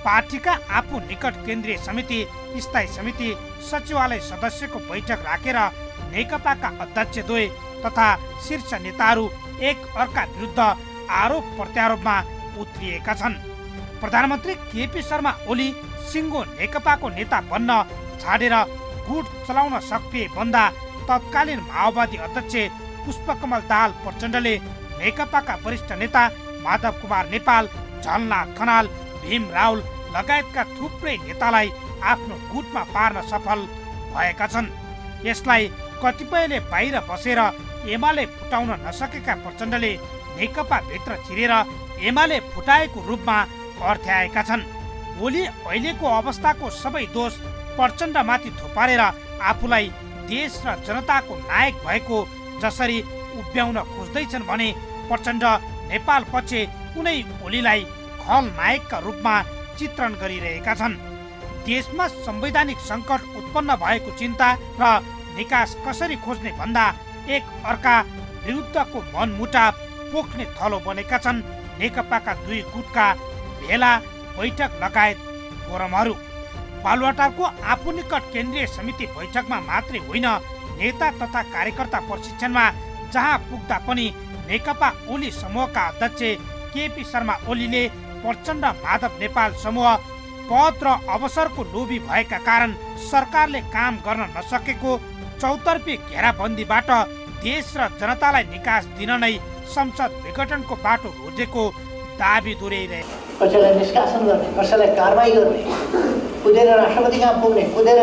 पार्टीका आफू निकट केन्द्रीय समिति, स्थायी समिति, सचिवालय सदस्यको बैठक राखेर नेकपाका अध्यक्षद्वय तथा शीर्ष नेताहरू एक अर्का विरुद्ध आरोप प्रत्यारोपमा उत्रिएका छन्। प्रधानमन्त्री केपी शर्मा ओली सिङ्गो नेकपाको नेता बन्न छाडेर गुट चलाउन सक्रिय बन्दा तत्कालीन माओवादी अध्यक्ष पुष्पकमल दाहाल प्रचण्डले नेकपाका वरिष्ठ नेता माधव कुमार नेपाल, झलनाथ खनाल, भीम रावल लगायतका थुप्रै नेतालाई आफ्नो गुटमा पार्न सफल भएका छन्। यसलाई कतिपयले बाहिर बसेर एमाले फुटाउन नसकेका प्रचण्डले नेकपा भित्र छिरेर एमाले फुटाएको रूपमा अर्थ्याएका छन्। ओली अहिलेको अवस्थाको सबै दोष प्रचण्डमाथि थुपारेर आफूलाई देश र जनताको नायक भएको जसरी उभ्याउन खोज्दैछन् भने प्रचण्ड नेपाल पक्ष कुनै ओलीलाई खलनायकका रूपमा चित्रण गरिरहेका छन्। देशमा संवैधानिक सङ्कट उत्पन्न भएको चिन्ता र निकास कसरी खोज्ने भन्दा एक अर्का विरुद्धको मनमुटाव पोख्ने थलो बनेका छन् नेकपाका दुई गुटका भेला बैठक लगायत फोरमहरू। बालुवाटारको आफू निकट केन्द्रीय समिति बैठकमा मात्रै होइन, नेता तथा कार्यकर्ता प्रशिक्षणमा जहाँ पुग्दा पनि नेकपा ओली समूहका अध्यक्ष केपी शर्मा ओलीले प्रचण्ड माधव नेपाल समूह पद र अवसरको लोभी भएका कारण सरकारले काम गर्न नसकेको चौतर्फी घेराबन्दीबाट देश र जनतालाई निकास दिन नै संसद विघटनको बाटो रोजेको दाबी दोहोऱ्याइरहे। कसैलाई निष्कासन गर्ने, कसैलाई कारवाही गर्ने, कुदेर राष्ट्रपति कहाँ पुग्ने, कुदेर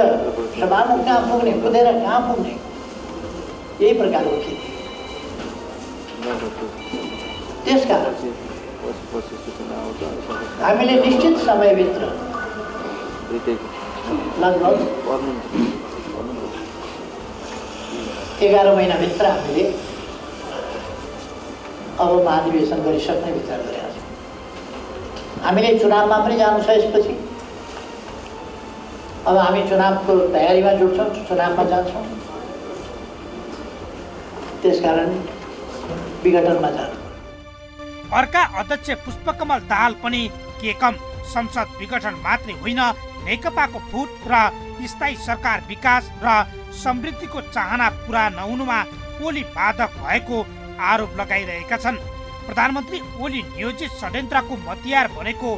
सभामुख कहाँ पुग्ने, कुदेर कहाँ पुग्ने, यही प्रकारको खेती। त्यसकारण हामीले निश्चित समयभित्र लगभग 11 महिनाभित्र हामीले अब महाधिवेशन गरिसक्ने विचार गरेका छौँ। हामीले चुनावमा पनि जानु छ यसपछि। अब हामी चुनावको तयारीमा जुट्छौँ, चुनावमा जान्छौँ। त्यसकारण विघटनमा जानु। अर्का अध्यक्ष पुष्पकमल दाहाल पनि के कम संसद विघटन मात्रै होइन, नेकपाको फुट र स्थायी सरकार विकास र समृद्धिको चाहना पूरा नहुनुमा ओली बाधक भएको आरोप लगाइरहेका छन्। प्रधानमन्त्री ओली नियोजित षड्यन्त्रको मतियार बनेको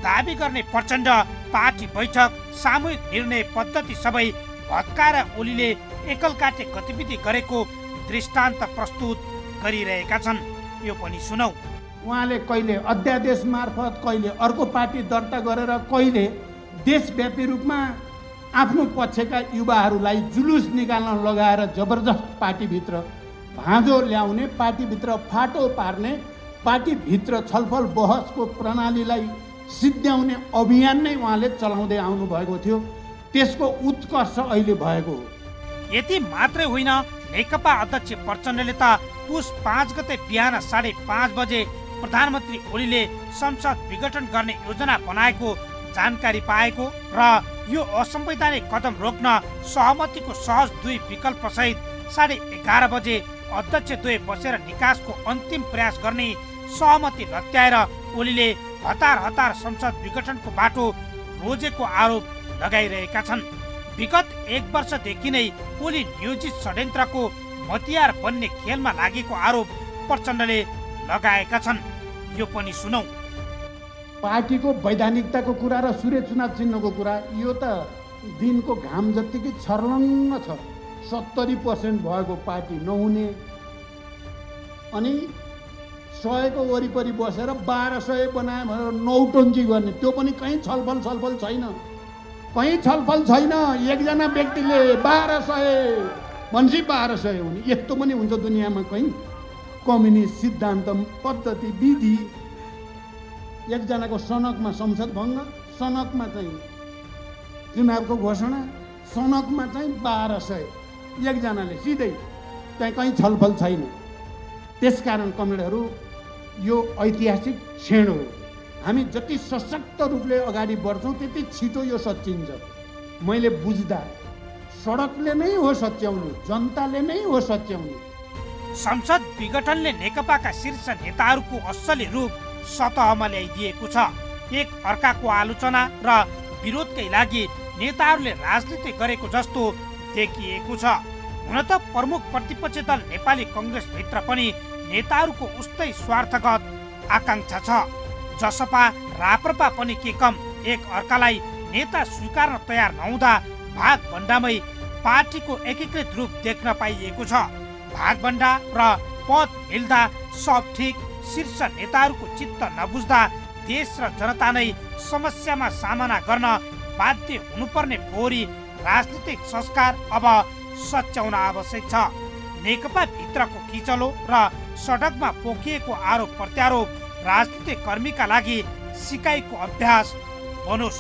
दाबी गर्ने प्रचण्ड पार्टी बैठक, सामूहिक निर्णय पद्धति सबै भत्काएर ओलीले एकलकाटे गतिविधि गरेको दृष्टान्त प्रस्तुत गरिरहेका छन्। यो पनि सुनौ। उहाँले कहिले अध्यादेश मार्फत, कहिले अर्को पार्टी दर्ता गरेर, कहिले देशव्यापी रूपमा आफ्नो पक्षका युवाहरूलाई जुलुस निकाल्न लगाएर जबरजस्त पार्टीभित्र भाँजो ल्याउने, पार्टीभित्र फाटो पार्ने, पार्टीभित्र छलफल बहसको प्रणालीलाई सिद्ध्याउने अभियान नै उहाँले चलाउँदै आउनुभएको थियो। त्यसको उत्कर्ष अहिले भएको हो। यति मात्रै होइन, नेकपा अध्यक्ष प्रचण्डले त पुस 5 गते बिहान 5:30 बजे प्रधानमन्त्री ओलीले संसद विघटन गर्ने योजना बनाएको जानकारी पाएको र यो असंवैधानिक कदम रोक्न सहमतिको सहज 2 विकल्प सहित 11:30 बजे अध्यक्षद्वय बसेर निकासको अन्तिम प्रयास गर्ने सहमति लत्याएर ओलीले हतार संसद विघटनको बाटो रोजेको आरोप लगाइरहेका छन्। विगत 1 वर्षदेखि नै ओली नियोजित षड्यन्त्रको मतियार बन्ने खेलमा लागेको आरोप प्रचण्डले लगाएका छन्। यो पनि सुनौ। पार्टीको वैधानिकताको कुरा र सूर्य चुनाव चिन्हको कुरा, यो त दिनको घाम जत्तिकै छर्लङ्ग छ। 70% भएको पार्टी नहुने, अनि 100 को वरिपरि बसेर 1200 बनायो भनेर नौटन्की गर्ने, त्यो पनि कहीँ छलफल छैन। कहीँ छलफल छैन। एकजना व्यक्तिले 1200 भनेपछि 1200 हुने, यस्तो पनि हुन्छ दुनियाँमा कहीँ? कम्युनिस्ट सिद्धान्त, पद्धति, विधि। एकजनाको सनकमा संसद भङ्ग, सनकमा चाहिँ चुनावको घोषणा, सनकमा चाहिँ 1200 एकजनाले सिधै, त्यहाँ कहीँ छलफल छैन। त्यसकारण कमरेडहरू, यो ऐतिहासिक क्षण हो। हामी जति सशक्त रूपले अगाडि बढ्छौँ त्यति छिटो यो सच्याइन्छ। मैले बुझ्दा सडकले नै हो सच्याउनु, जनताले नै हो सच्याउनु। संसद विघटनले नेकपाका शीर्ष नेताहरूको असली रूप सतहमा ल्याइदिएको छ। एक अर्काको आलोचना र विरोधकै लागि नेताहरूले राजनीति गरेको जस्तो देखिएको छ। हुन त प्रमुख प्रतिपक्ष दल नेपाली कङ्ग्रेसभित्र पनि नेताहरूको उस्तै स्वार्थगत आकाङ्क्षा छ। जसपा राप्रपा पनि के कम एक अर्कालाई नेता स्वीकार्न तयार नहुँदा भागभण्डामै पार्टीको एकीकृत रूप देख्न पाइएको छ। भागभण्डा र पद मिल्दा सब ठिक, शीर्ष नेताहरूको चित्त नबुझ्दा देश र जनता नै समस्यामा सामना गर्न बाध्य हुनुपर्ने फोहोरी राजनीतिक संस्कार अब सच्याउन आवश्यक छ। नेकपा भित्रको किचलो र सडकमा पोखिएको आरोप प्रत्यारोप राजनीतिक कर्मीका लागि सिकाइको अभ्यास बनोस्।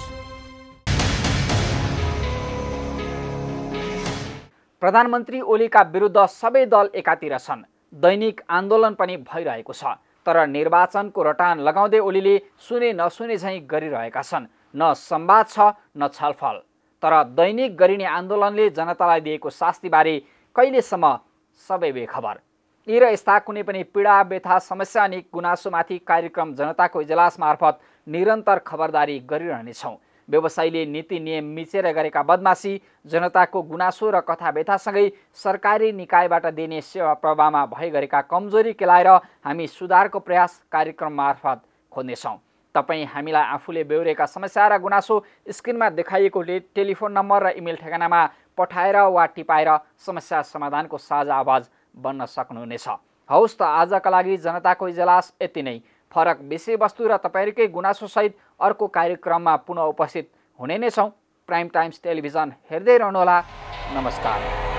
प्रधानमन्त्री ओलीका विरुद्ध सबै दल एकातिर छन्। दैनिक आन्दोलन पनि भइरहेको छ। तर निर्वाचनको रटान लगाउँदै ओलीले सुने नसुने झैँ गरिरहेका छन्। न संवाद छ न छलफल। तर दैनिक गरिने आन्दोलनले जनतालाई दिएको शास्तिबारे कहिलेसम्म सबै बेखबर। यी र यस्ता कुनै पनि पीडा व्यथा समस्या अनि गुनासोमाथि कार्यक्रम जनताको इजलास मार्फत निरन्तर खबरदारी गरिरहनेछौँ। व्यवसायीले नीति नियम मिचेर गरेका बदमासी, जनताको गुनासो र कथा व्यथासँगै सरकारी निकायबाट दिने सेवा प्रवाहमा भइ गरेका कमजोरी केलाएर हामी सुधारको प्रयास कार्यक्रम मार्फत खोज्नेछौँ। तपाईँ हामीलाई आफूले बेहोरेका समस्या र गुनासो स्क्रिनमा देखाइएको टेलिफोन नम्बर र इमेल ठेगानामा पठाएर वा टिपाएर समस्या समाधानको साझा आवाज बन्न सक्नुहुनेछ। हौस् त आजका लागि जनताको इजलास यति नै। फरक विषयवस्तु र तपाईँहरूकै गुनासोसहित अर्को कार्यक्रममा पुनः उपस्थित हुने नै छौँ। प्राइम टाइम्स टेलिभिजन हेर्दै रहनुहोला। नमस्कार।